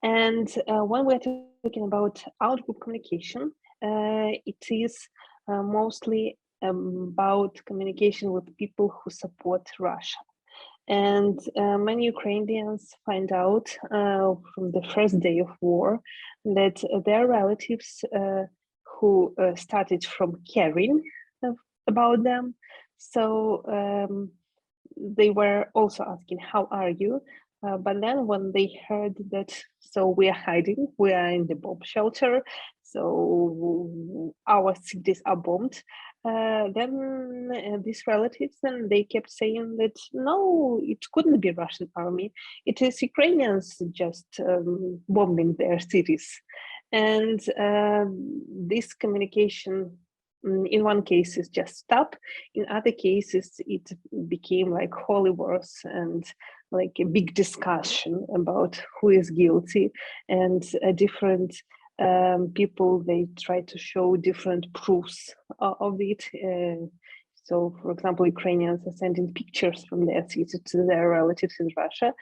And when we're talking about outgroup communication, it is mostly about communication with people who support Russia. And many Ukrainians find out from the first day of war that their relatives who started from caring about them, so they were also asking, how are you? But then when they heard that, so we are hiding, we are in the bomb shelter, so our cities are bombed, then these relatives, and they kept saying that no, it couldn't be Russian army. It is Ukrainians just bombing their cities. And this communication in one case is just stopped. In other cases, it became like holy wars and like a big discussion about who is guilty, and different people, they try to show different proofs of it. So, for example, Ukrainians are sending pictures from their city to their relatives in Russia,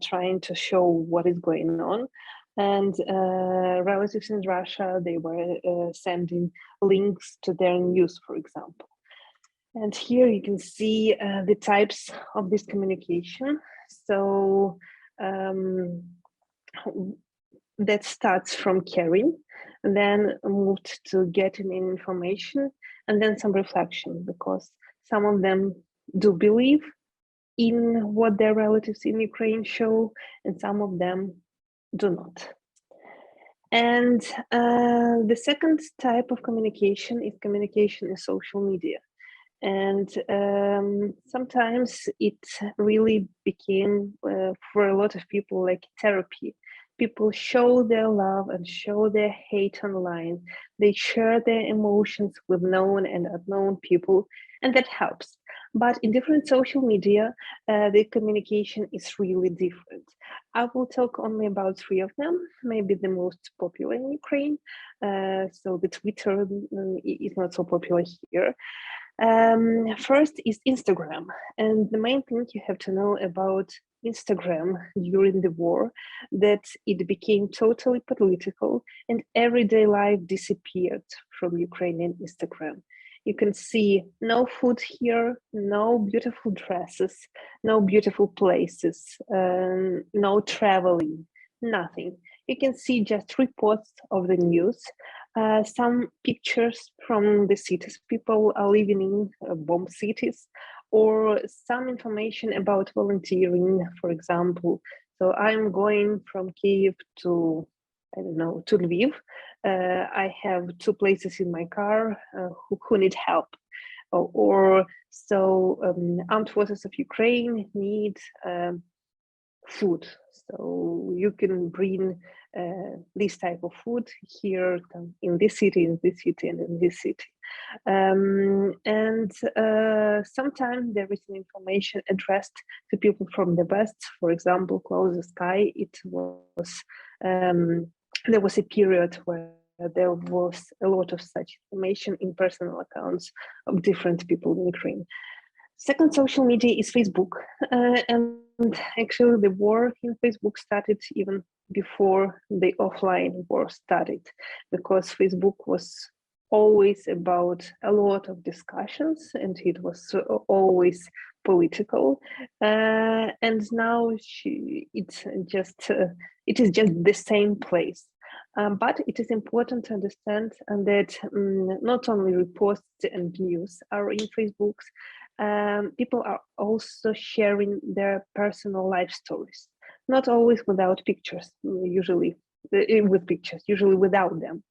trying to show what is going on. And relatives in Russia, they were sending links to their news, for example. And here you can see the types of this communication. So that starts from caring, and then moved to getting information, and then some reflection, because some of them do believe in what their relatives in Ukraine show, and some of them do not. And the second type of communication is communication in social media. And sometimes it really became, for a lot of people, like therapy. People show their love and show their hate online. They share their emotions with known and unknown people, and that helps. But in different social media, the communication is really different. I will talk only about three of them, maybe the most popular in Ukraine. So the Twitter is not so popular here. First is Instagram. And the main thing you have to know about Instagram during the war, that it became totally political and everyday life disappeared from Ukrainian Instagram. You can see no food here, no beautiful dresses, no beautiful places, no traveling, nothing. You can see just reports of the news, some pictures from the cities people are living in, bomb cities, or some information about volunteering, for example. So I'm going from Kyiv to, I don't know, to Lviv. I have two places in my car who need help. Or so armed forces of Ukraine need food. So you can bring this type of food here in this city, and in this city. And sometimes there is information addressed to people from the West. For example, Close the Sky, it was, there was a period where there was a lot of such information in personal accounts of different people in Ukraine. Second social media is Facebook, and actually the war in Facebook started even before the offline war started, because Facebook was always about a lot of discussions, and it was always political. And now it is just the same place. But it is important to understand that not only reports and news are in Facebook, people are also sharing their personal life stories, not always without pictures, usually with pictures, usually without them.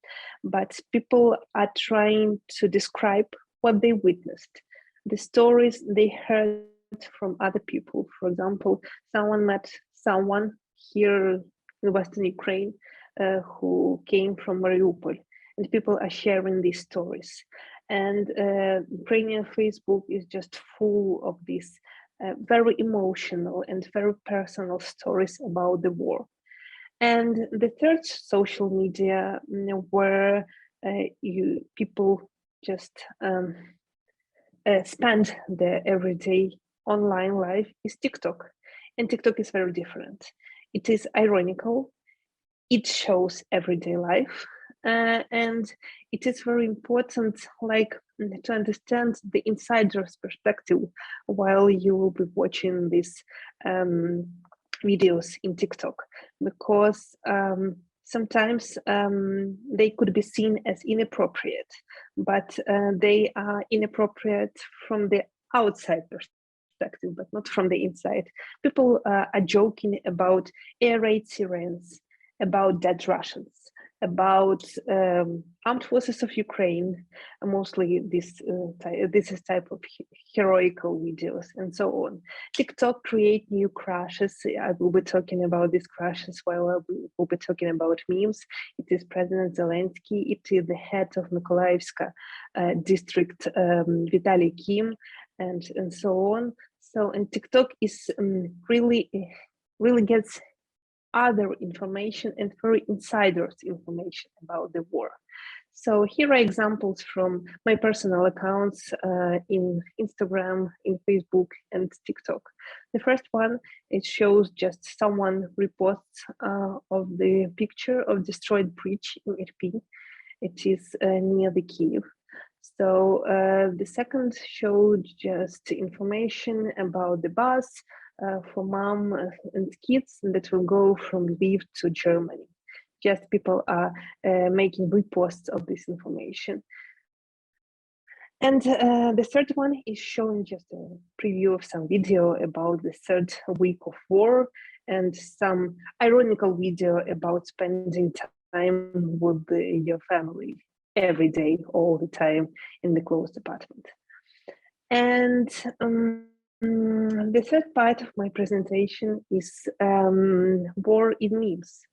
But people are trying to describe what they witnessed, the stories they heard from other people. For example, someone met someone here in Western Ukraine who came from Mariupol, and people are sharing these stories. And Ukrainian Facebook is just full of these very emotional and very personal stories about the war. And the third social media where people just spend their everyday online life is TikTok. And TikTok is very different. It is ironical. It shows everyday life. And it is very important, like, to understand the insider's perspective while you will be watching these videos in TikTok, because sometimes they could be seen as inappropriate, but they are inappropriate from the outside perspective, but not from the inside. People are joking about air raid sirens, about dead Russians. about armed forces of Ukraine, mostly this is type of heroical videos and so on. TikTok create new crashes. I will be talking about these crashes while I will be talking about memes. It is President Zelensky, it is the head of Mykolaiivska district, Vitaly Kim, and so on. So, and TikTok is really gets other information and very insiders information about the war. So here are examples from my personal accounts in Instagram, in Facebook, and TikTok. The first one, it shows just someone reposts of the picture of destroyed bridge in Irpin. It is near the Kiev. So the second showed just information about the bus for mom and kids that will go from Lviv to Germany. Just people are making reposts of this information. And the third one is showing just a preview of some video about the third week of war and some ironical video about spending time with your family every day, all the time in the closed apartment. And the third part of my presentation is war in memes.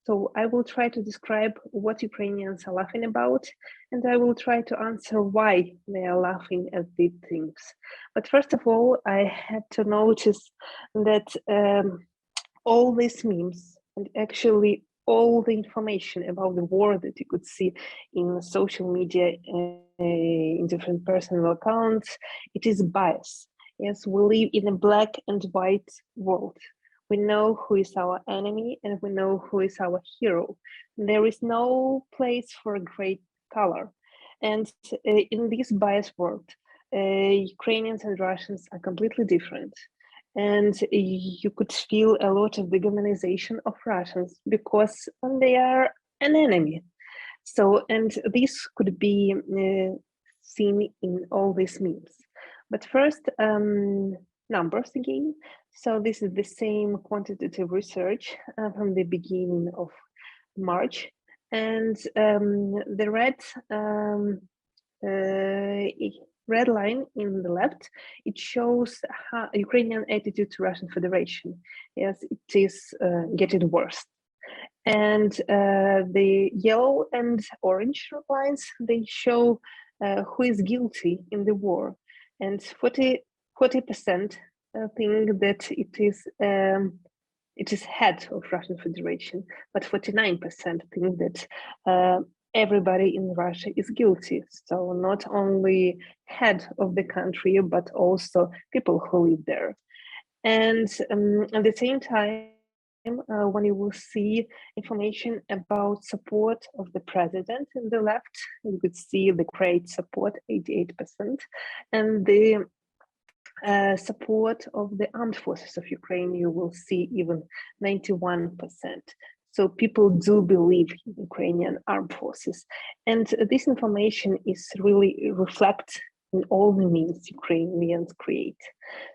So I will try to describe what Ukrainians are laughing about, and I will try to answer why they are laughing at these things. But first of all, I had to notice that all these memes, and actually all the information about the war that you could see in social media, in different personal accounts, it is bias. Yes, we live in a black and white world. We know who is our enemy and we know who is our hero. There is no place for a gray color. And in this biased world, Ukrainians and Russians are completely different. And you could feel a lot of dehumanization of Russians because they are an enemy. So, and this could be seen in all these memes. But first, numbers again. So this is the same quantitative research from the beginning of March. And the red line in the left, it shows how Ukrainian attitude to Russian Federation. Yes, it is getting worse. And the yellow and orange lines, they show who is guilty in the war. And 40% think that it is head of Russian Federation, but 49% think that everybody in Russia is guilty. So not only head of the country, but also people who live there. And at the same time, when you will see information about support of the president in the left, you could see the great support, 88%, and the support of the armed forces of Ukraine, you will see even 91%. So people do believe in Ukrainian armed forces. And this information is really reflect in all the means Ukrainians create.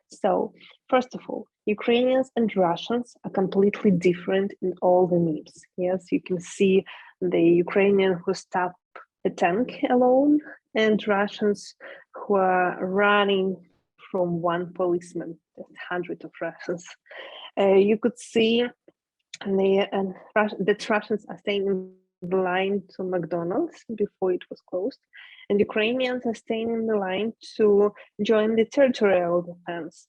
So first of all, Ukrainians and Russians are completely different in all the memes. Yes, you can see the Ukrainian who stop a tank alone and Russians who are running from one policeman, just hundreds of Russians. You could see that Russians are staying in the line to McDonald's before it was closed, and Ukrainians are staying in the line to join the territorial defense.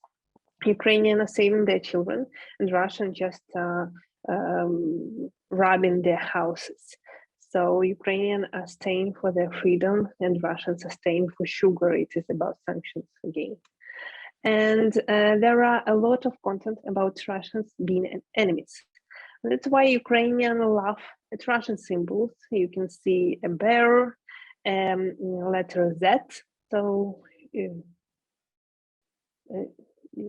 Ukrainians are saving their children, and Russians just robbing their houses. So Ukrainians are staying for their freedom, and Russians are staying for sugar. It is about sanctions again. And there are a lot of content about Russians being enemies. That's why Ukrainians laugh at Russian symbols. You can see a bear, letter Z, so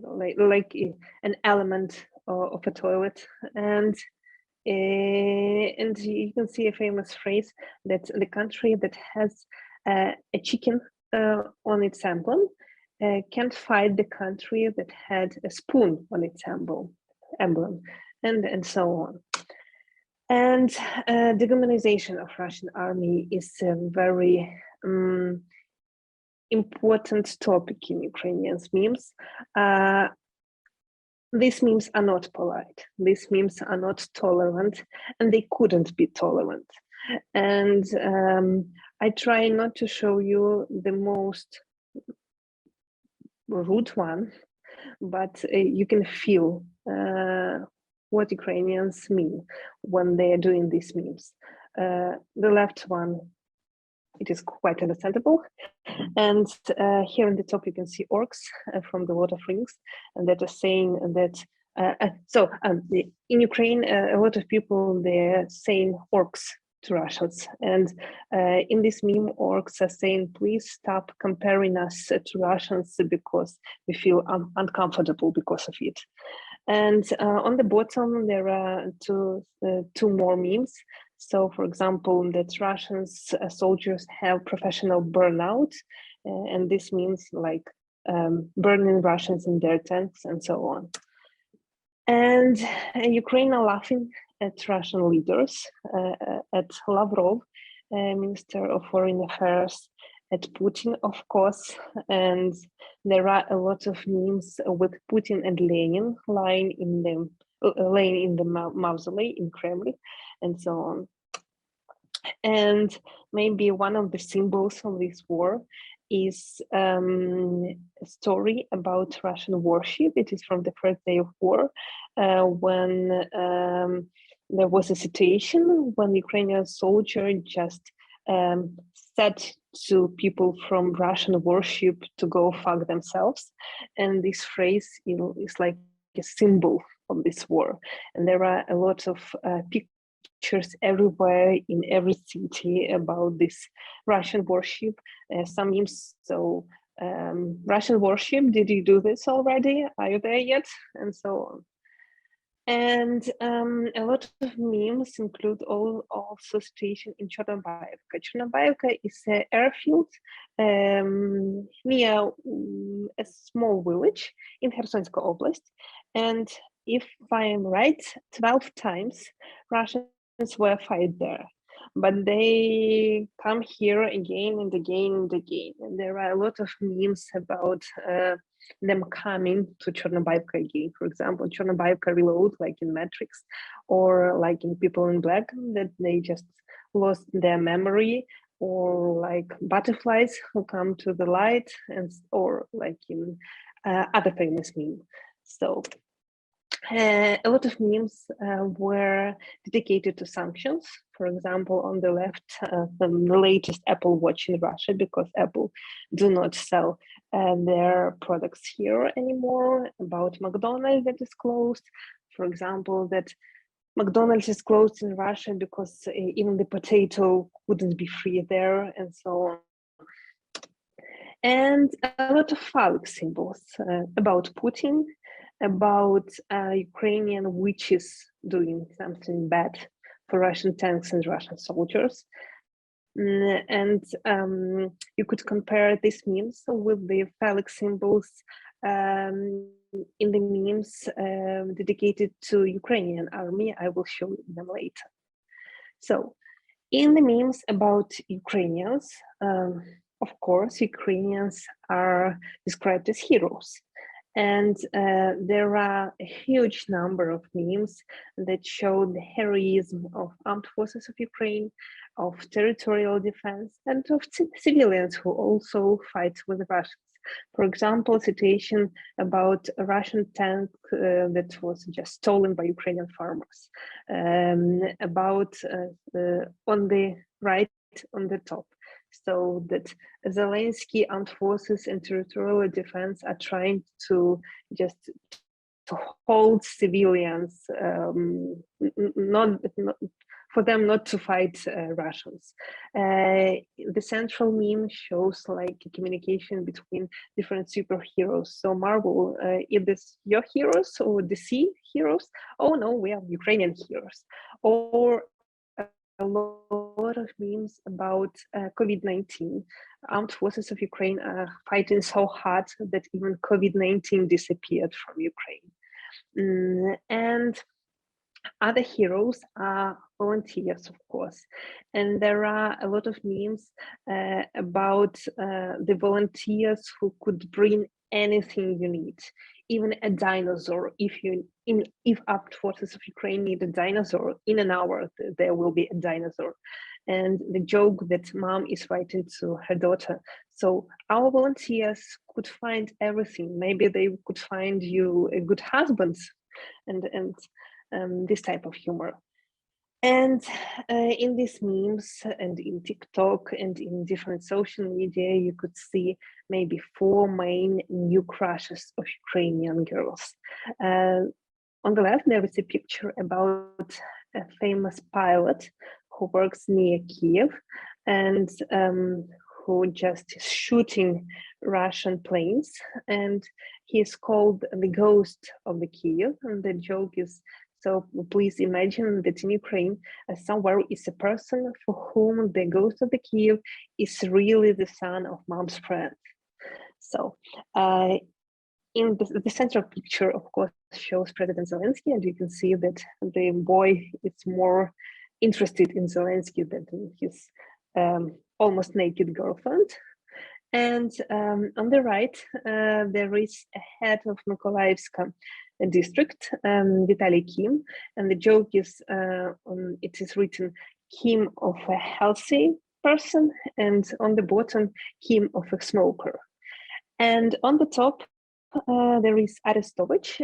like an element of a toilet, and you can see a famous phrase that the country that has a chicken on its emblem can't fight the country that had a spoon on its emblem, and so on. And dehumanization of Russian army is a very important topic in Ukrainians memes. These memes are not polite. These memes are not tolerant, and they couldn't be tolerant. And I try not to show you the most rude one, but you can feel what Ukrainians mean when they are doing these memes. The left one, it is quite understandable. And here in the top, you can see orcs from the Lord of Rings, and that are saying that. In Ukraine, a lot of people, they're saying orcs to Russians. And in this meme, orcs are saying, please stop comparing us to Russians because we feel uncomfortable because of it. And on the bottom, there are two more memes. So, for example, that Russians soldiers have professional burnout, and this means like burning Russians in their tanks and so on. And Ukraine are laughing at Russian leaders, at Lavrov, Minister of Foreign Affairs, at Putin, of course, and there are a lot of memes with Putin and Lenin lying in the mausoleum in Kremlin, and so on. And maybe one of the symbols of this war is a story about Russian warship. It is from the first day of war, when there was a situation when Ukrainian soldier just said to people from Russian warship to go fuck themselves. And this phrase is like a symbol of this war. And there are a lot of pictures everywhere in every city about this Russian warship. Some memes, so Russian warship, did you do this already? Are you there yet? And so on. And a lot of memes include also situation in Chornobaivka. Chornobaivka is an airfield near a small village in Kherson Oblast. And if I am right, 12 times Russians were fired there. But they come here again and again and again. And there are a lot of memes about them coming to Chornobaivka again. For example, Chornobaivka Reload, like in Matrix, or like in People in Black, that they just lost their memory, or like butterflies who come to the light, and or like in other famous meme. So a lot of memes were dedicated to sanctions. For example, on the left, the latest Apple Watch in Russia, because Apple do not sell their products here anymore. About McDonald's that is closed. For example, that McDonald's is closed in Russia because even the potato wouldn't be free there, and so on. And a lot of phallic symbols about Putin, about Ukrainian witches doing something bad for Russian tanks and Russian soldiers. And you could compare these memes with the phallic symbols in the memes dedicated to Ukrainian army. I will show them later. So in the memes about Ukrainians, of course, Ukrainians are described as heroes. And there are a huge number of memes that show the heroism of armed forces of Ukraine, of territorial defense, and of civilians who also fight with the Russians. For example, situation about a Russian tank that was just stolen by Ukrainian farmers. About on the right, on the top. So that Zelensky armed forces and territorial defense are trying to just to hold civilians, not for them not to fight Russians. The central meme shows like a communication between different superheroes. So Marvel, is this your heroes or DC heroes? Oh no, we are Ukrainian heroes. Or a lot of memes about COVID-19. Armed forces of Ukraine are fighting so hard that even COVID-19 disappeared from Ukraine. And Other heroes are volunteers, of course, and there are a lot of memes about the volunteers who could bring anything you need, even a dinosaur. If armed forces of Ukraine need a dinosaur, in an hour there will be a dinosaur. And the joke that mom is writing to her daughter. So our volunteers could find everything. Maybe they could find you a good husband, and this type of humor. And in these memes and in TikTok and in different social media, you could see maybe 4 main new crushes of Ukrainian girls. On the left, there is a picture about a famous pilot who works near Kiev and who just is shooting Russian planes. And he is called the ghost of the Kiev. And the joke is, so please imagine that in Ukraine, somewhere is a person for whom the ghost of the Kiev is really the son of mom's friend. So in the central picture, of course, shows President Zelensky, and you can see that the boy is more interested in Zelensky than in his almost naked girlfriend. And on the right, there is a head of Mykolaiivsk district, Vitaly Kim, and the joke is, it is written Kim of a healthy person, and on the bottom, Kim of a smoker. And on the top, there is Arestovich.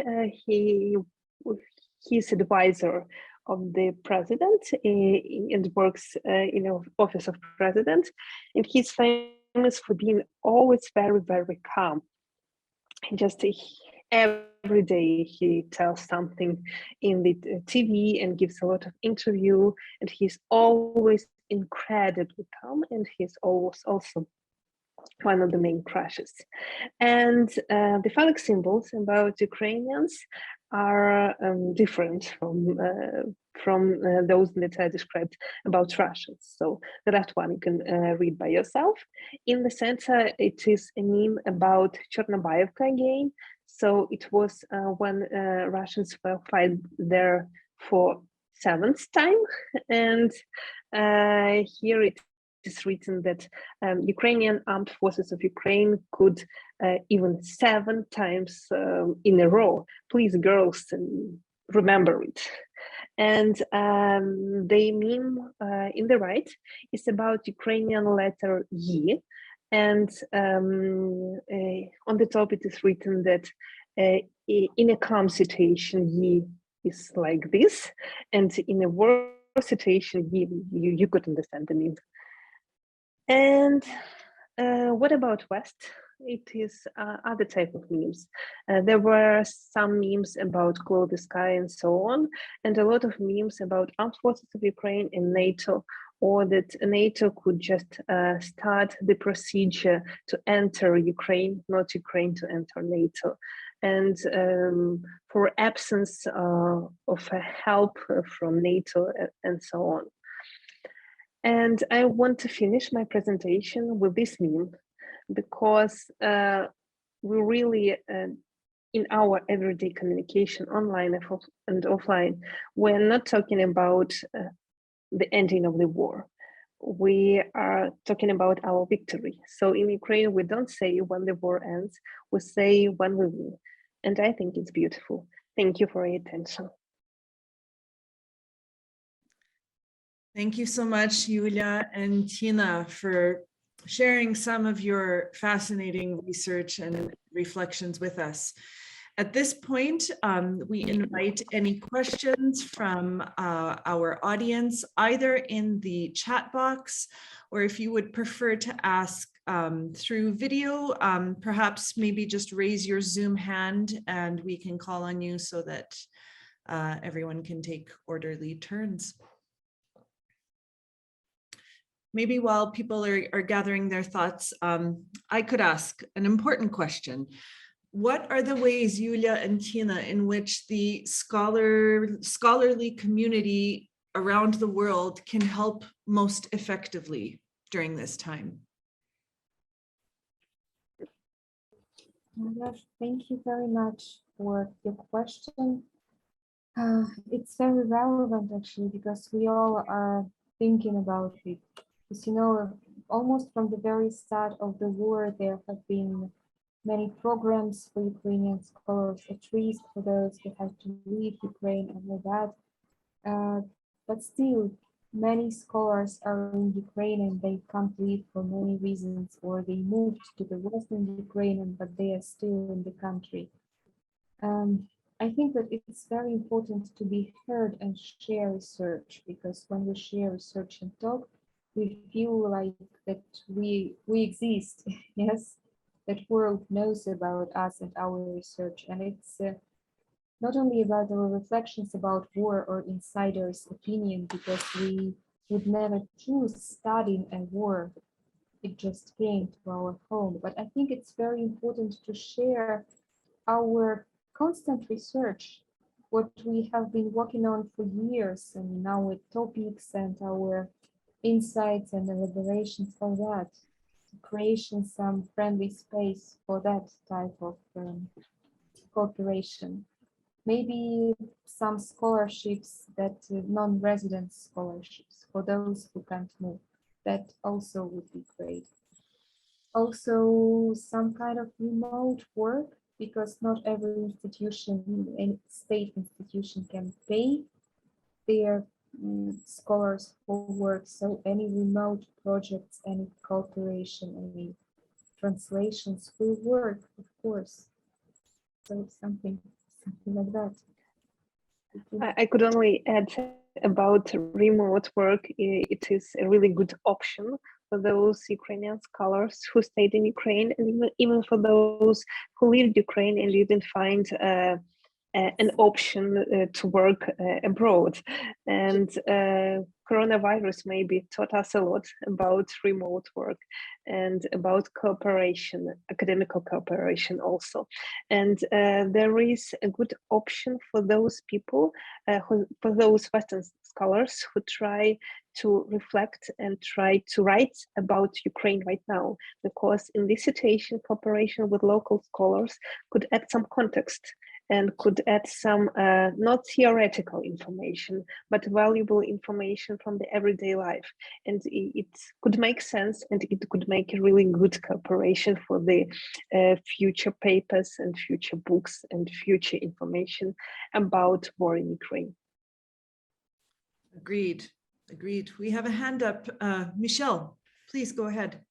He's advisor of the president and works in the office of president, and he's famous for being always very, very calm. Just every day he tells something in the TV and gives a lot of interview, and he's always incredibly calm, and he's always also one of the main crushes. And the phallic symbols about Ukrainians are different from those that I described about Russians. So the last one you can read by yourself. In the center, it is a meme about Chernobyevka again. So it was when Russians were fighting there for 7th time. And here it is written that Ukrainian armed forces of Ukraine could even 7 times in a row. Please, girls, remember it. And the meme in the right is about Ukrainian letter Y. And on the top, it is written that in a calm situation, Y is like this. And in a war situation, you could understand the meme. And what about West? It is other type of memes. There were some memes about Glow the Sky and so on, and a lot of memes about armed forces of Ukraine and NATO, or that NATO could just start the procedure to enter Ukraine, not Ukraine to enter NATO. And for absence of help from NATO and so on. And I want to finish my presentation with this meme, because we really, in our everyday communication, online and offline, we're not talking about the ending of the war. We are talking about our victory. So in Ukraine, we don't say when the war ends, we say when we win. And I think it's beautiful. Thank you for your attention. Thank you so much, Yulia and Tina, for sharing some of your fascinating research and reflections with us. At this point, we invite any questions from our audience, either in the chat box, or if you would prefer to ask through video, perhaps maybe just raise your Zoom hand and we can call on you so that everyone can take orderly turns. Maybe while people are gathering their thoughts, I could ask an important question. What are the ways, Yulia and Tina, in which the scholarly community around the world can help most effectively during this time? Yes, thank you very much for your question. It's very relevant actually because we all are thinking about it. Because almost from the very start of the war, there have been many programs for Ukrainian scholars, at least for those who have to leave Ukraine and all that. But still, many scholars are in Ukraine and they can't leave for many reasons, or they moved to the Western Ukraine, but they are still in the country. I think that it's very important to be heard and share research, because when we share research and talk, we feel like that we exist. Yes, that world knows about us and our research, and it's not only about our reflections about war or insiders' opinion, because we would never choose studying a war. It just came to our home. But I think it's very important to share our constant research, what we have been working on for years, and our topics and our insights and elaborations for that, creation some friendly space for that type of cooperation. Maybe some scholarships that non-resident scholarships for those who can't move. That also would be great. Also, some kind of remote work, because not every institution, any state institution, can pay their scholars for work. So any remote projects, any cooperation, any translations will work, of course. So something like that. I could only add about remote work. It is a really good option for those Ukrainian scholars who stayed in Ukraine, and even for those who lived Ukraine and didn't find an option to work abroad. And coronavirus maybe taught us a lot about remote work and about cooperation, academic cooperation also. And there is a good option for those people, for those Western scholars who try to reflect and try to write about Ukraine right now, because in this situation, cooperation with local scholars could add some context and could add some not theoretical information, but valuable information from the everyday life. And it could make sense, and it could make a really good cooperation for the future papers and future books and future information about war in Ukraine. Agreed. Agreed. We have a hand up. Michelle, please go ahead.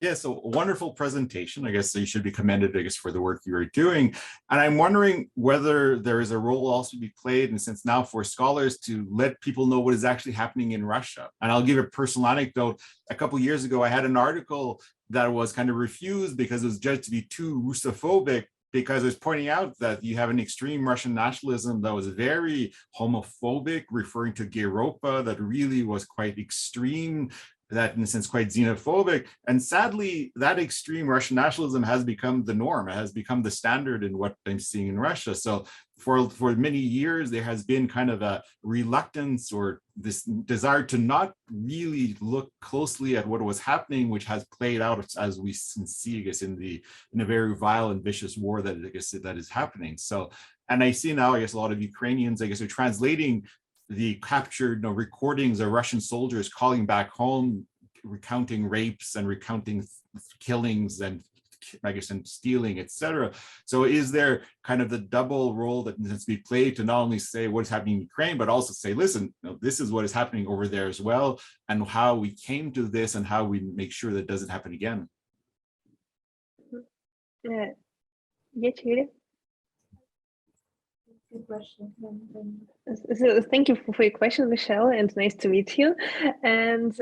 Yeah, so wonderful presentation. I guess you should be commended, I guess, for the work you are doing. And I'm wondering whether there is a role also to be played, in a sense now, for scholars to let people know what is actually happening in Russia. And I'll give a personal anecdote. A couple of years ago, I had an article that was kind of refused because it was judged to be too Russophobic, because it was pointing out that you have an extreme Russian nationalism that was very homophobic, referring to Gayropa, that really was quite extreme, that in a sense quite xenophobic. And sadly, that extreme Russian nationalism has become the norm. It has become the standard in what I'm seeing in Russia. So for many years, there has been kind of a reluctance or this desire to not really look closely at what was happening, which has played out, as we see, I guess, in a very vile and vicious war that, I guess, that is happening. So, and I see now, I guess, a lot of Ukrainians, I guess, are translating the captured recordings of Russian soldiers calling back home, recounting rapes and recounting killings and, I guess, and stealing, etc. So is there kind of the double role that needs to be played to not only say what is happening in Ukraine, but also say, listen, this is what is happening over there as well, and how we came to this and how we make sure that it doesn't happen again? Yeah, Julia. Good question. So thank you for your question, Michelle, and nice to meet you. And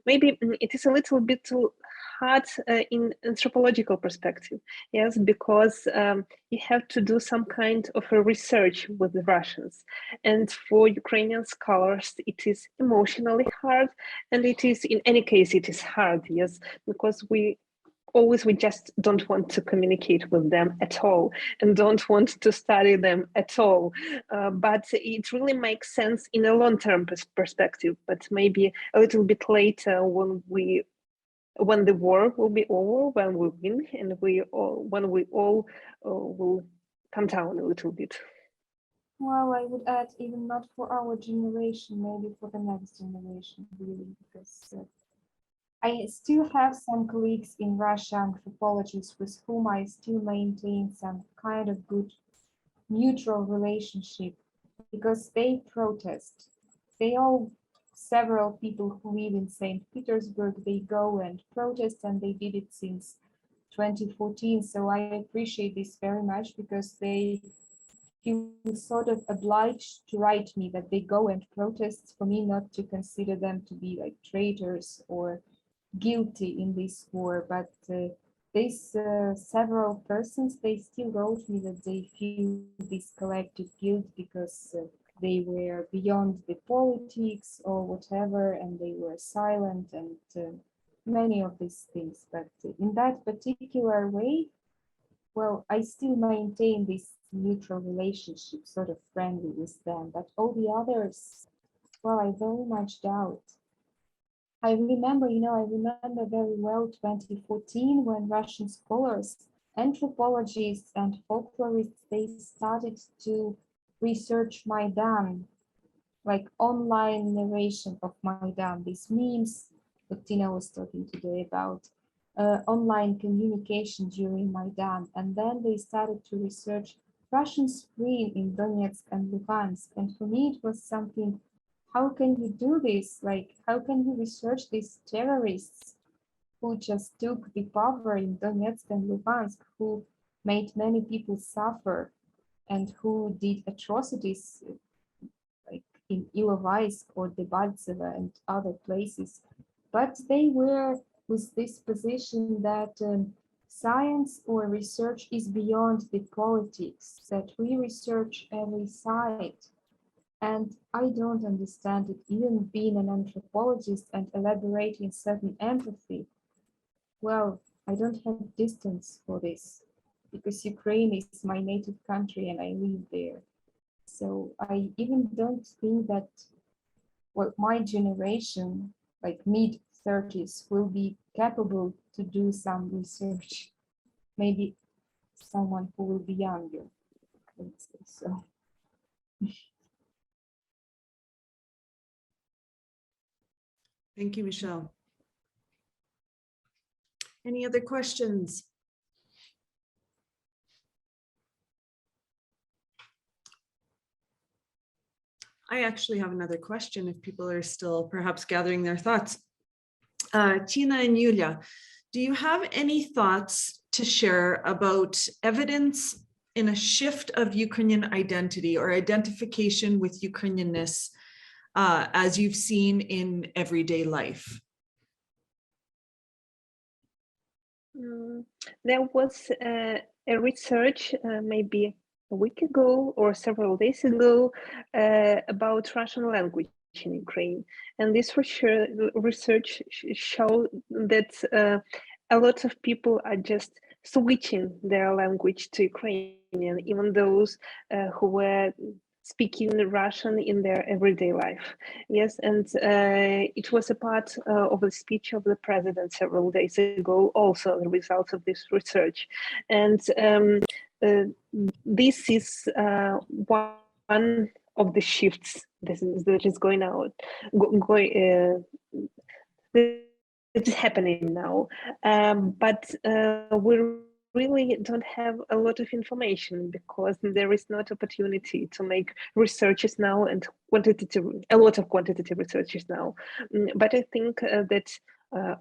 maybe it is a little bit too hard in anthropological perspective, yes, because you have to do some kind of a research with the Russians. And for Ukrainian scholars, it is emotionally hard, and it is, in any case, it is hard, yes, because we just don't want to communicate with them at all and don't want to study them at all. But it really makes sense in a long-term perspective, but maybe a little bit later when the war will be over, when we win, and when we all will come down a little bit. Well, I would add even not for our generation, maybe for the next generation, really, because I still have some colleagues in Russia, anthropologists, with whom I still maintain some kind of good neutral relationship because they protest. They all, several people who live in St. Petersburg, they go and protest, and they did it since 2014. So I appreciate this very much because they feel sort of obliged to write me that they go and protest for me not to consider them to be like traitors or guilty in this war. But these several persons, they still wrote me that they feel this collective guilt because they were beyond the politics or whatever, and they were silent and many of these things. But in that particular way, well, I still maintain this neutral relationship, sort of friendly with them, but all the others, well, I very much doubt. I remember, I remember very well 2014 when Russian scholars, anthropologists and folklorists, they started to research Maidan, like online narration of Maidan, these memes that Tina was talking today about, online communication during Maidan. And then they started to research Russian Spring in Donetsk and Luhansk. And for me, it was something, how can you do this? Like, how can you research these terrorists who just took the power in Donetsk and Luhansk, who made many people suffer and who did atrocities like in Ilovaisk or Debaltseve and other places. But they were with this position that science or research is beyond the politics, that we research every side. And I don't understand it, even being an anthropologist and elaborating certain empathy. Well, I don't have distance for this because Ukraine is my native country and I live there. So I even don't think that my generation, like mid 30s, will be capable to do some research. Maybe someone who will be younger, let's say so. Thank you, Michelle. Any other questions? I actually have another question if people are still perhaps gathering their thoughts. Tina and Yulia, do you have any thoughts to share about evidence in a shift of Ukrainian identity or identification with Ukrainianness as you've seen in everyday life? There was a research maybe a week ago or several days ago about Russian language in Ukraine. And this research showed that a lot of people are just switching their language to Ukrainian, even those who were speaking Russian in their everyday life. Yes, and it was a part of the speech of the president several days ago, also the results of this research. And this is one of the shifts that is going out, that is happening now. But we really don't have a lot of information because there is not opportunity to make researches now and a lot of quantitative researches now. But I think that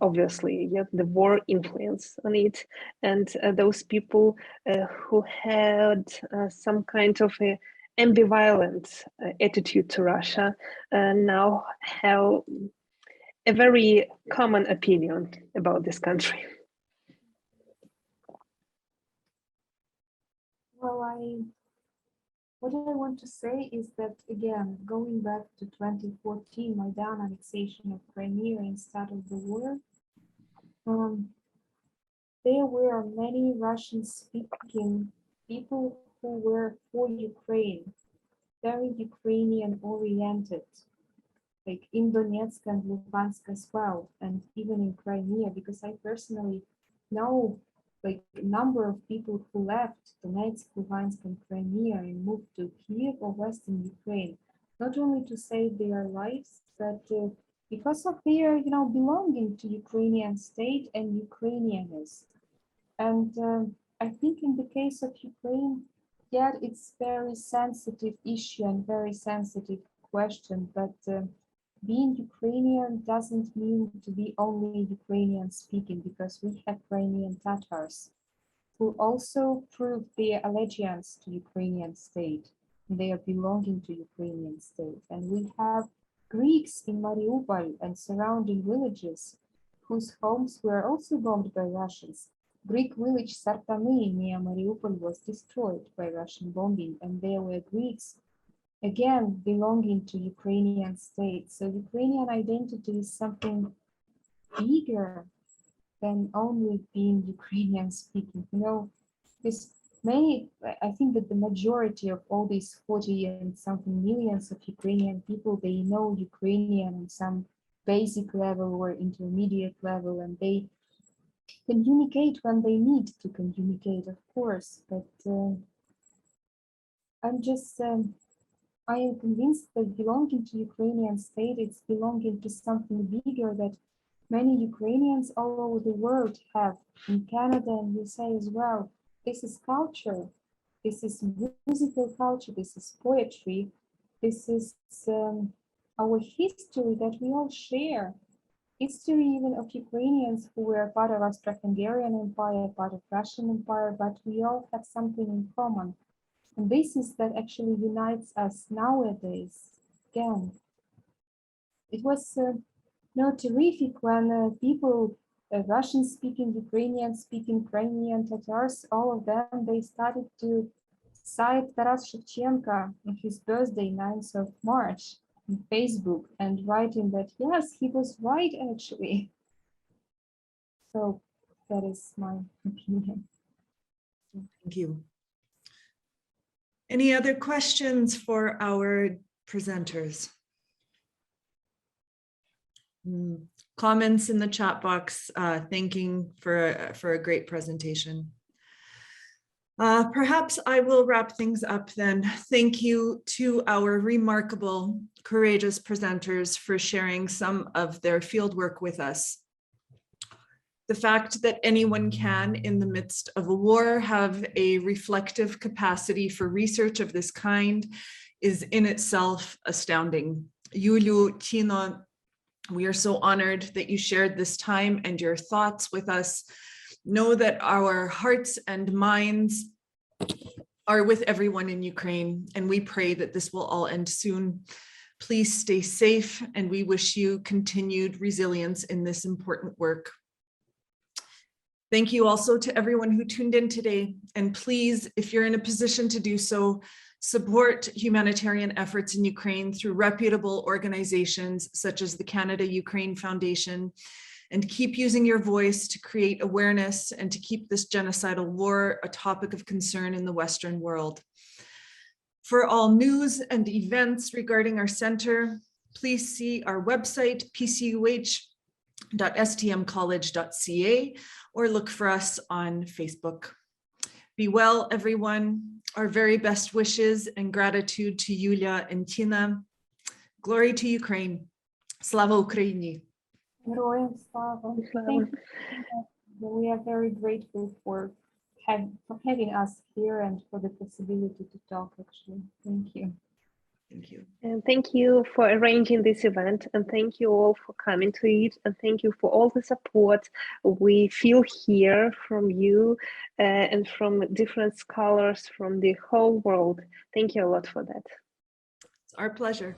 obviously, yeah, the war influence on it, and those people who had some kind of a ambivalent attitude to Russia now have a very common opinion about this country. Well, what I want to say is that, again, going back to 2014, Maidan annexation of Crimea and start of the war, there were many Russian-speaking people who were for Ukraine, very Ukrainian-oriented, like in Donetsk and Luhansk as well, and even in Crimea, because I personally know like a number of people who left Donetsk, Luhansk, and Crimea and moved to Kiev or Western Ukraine, not only to save their lives, but because of their, belonging to Ukrainian state and Ukrainianness. And I think in the case of Ukraine, yeah, it's very sensitive issue and very sensitive question, but being Ukrainian doesn't mean to be only Ukrainian speaking, because we have Crimean Tatars who also proved their allegiance to Ukrainian state. They are belonging to Ukrainian state. And we have Greeks in Mariupol and surrounding villages whose homes were also bombed by Russians. Greek village Sartany near Mariupol was destroyed by Russian bombing, and there were Greeks again belonging to Ukrainian state. So Ukrainian identity is something bigger than only being Ukrainian speaking. Because I think that the majority of all these 40 and something millions of Ukrainian people, they know Ukrainian on some basic level or intermediate level, and they communicate when they need to communicate, of course. But I am convinced that belonging to Ukrainian state, it's belonging to something bigger that many Ukrainians all over the world have, in Canada and USA as well. This is culture, this is musical culture, this is poetry, this is our history that we all share. History even of Ukrainians who were part of Austro-Hungarian Empire, part of Russian Empire, but we all have something in common. And this is that actually unites us nowadays. Again, it was terrific when people, Russian-speaking, Ukrainian-speaking, Crimean Tatars, all of them, they started to cite Taras Shevchenko on his birthday, 9th of March, on Facebook, and writing that, yes, he was right, actually. So that is my opinion. Thank you. Any other questions for our presenters? Comments in the chat box, thanking for a great presentation. Perhaps I will wrap things up then. Thank you to our remarkable, courageous presenters for sharing some of their fieldwork with us. The fact that anyone can, in the midst of a war, have a reflective capacity for research of this kind is in itself astounding. Yuliu, Tino, we are so honored that you shared this time and your thoughts with us. Know that our hearts and minds are with everyone in Ukraine, and we pray that this will all end soon. Please stay safe, and we wish you continued resilience in this important work. Thank you also to everyone who tuned in today. And please, if you're in a position to do so, support humanitarian efforts in Ukraine through reputable organizations such as the Canada-Ukraine Foundation, and keep using your voice to create awareness and to keep this genocidal war a topic of concern in the Western world. For all news and events regarding our center, please see our website, pcuh.stmcollege.ca, or look for us on Facebook. Be well, everyone. Our very best wishes and gratitude to Yulia and Tina. Glory to Ukraine. Slava Ukraini. Героям слава. Thank you. We are very grateful for having us here and for the possibility to talk, actually. Thank you. Thank you. And thank you for arranging this event, and thank you all for coming to it, and thank you for all the support we feel here from you and from different scholars from the whole world. Thank you a lot for that. It's our pleasure.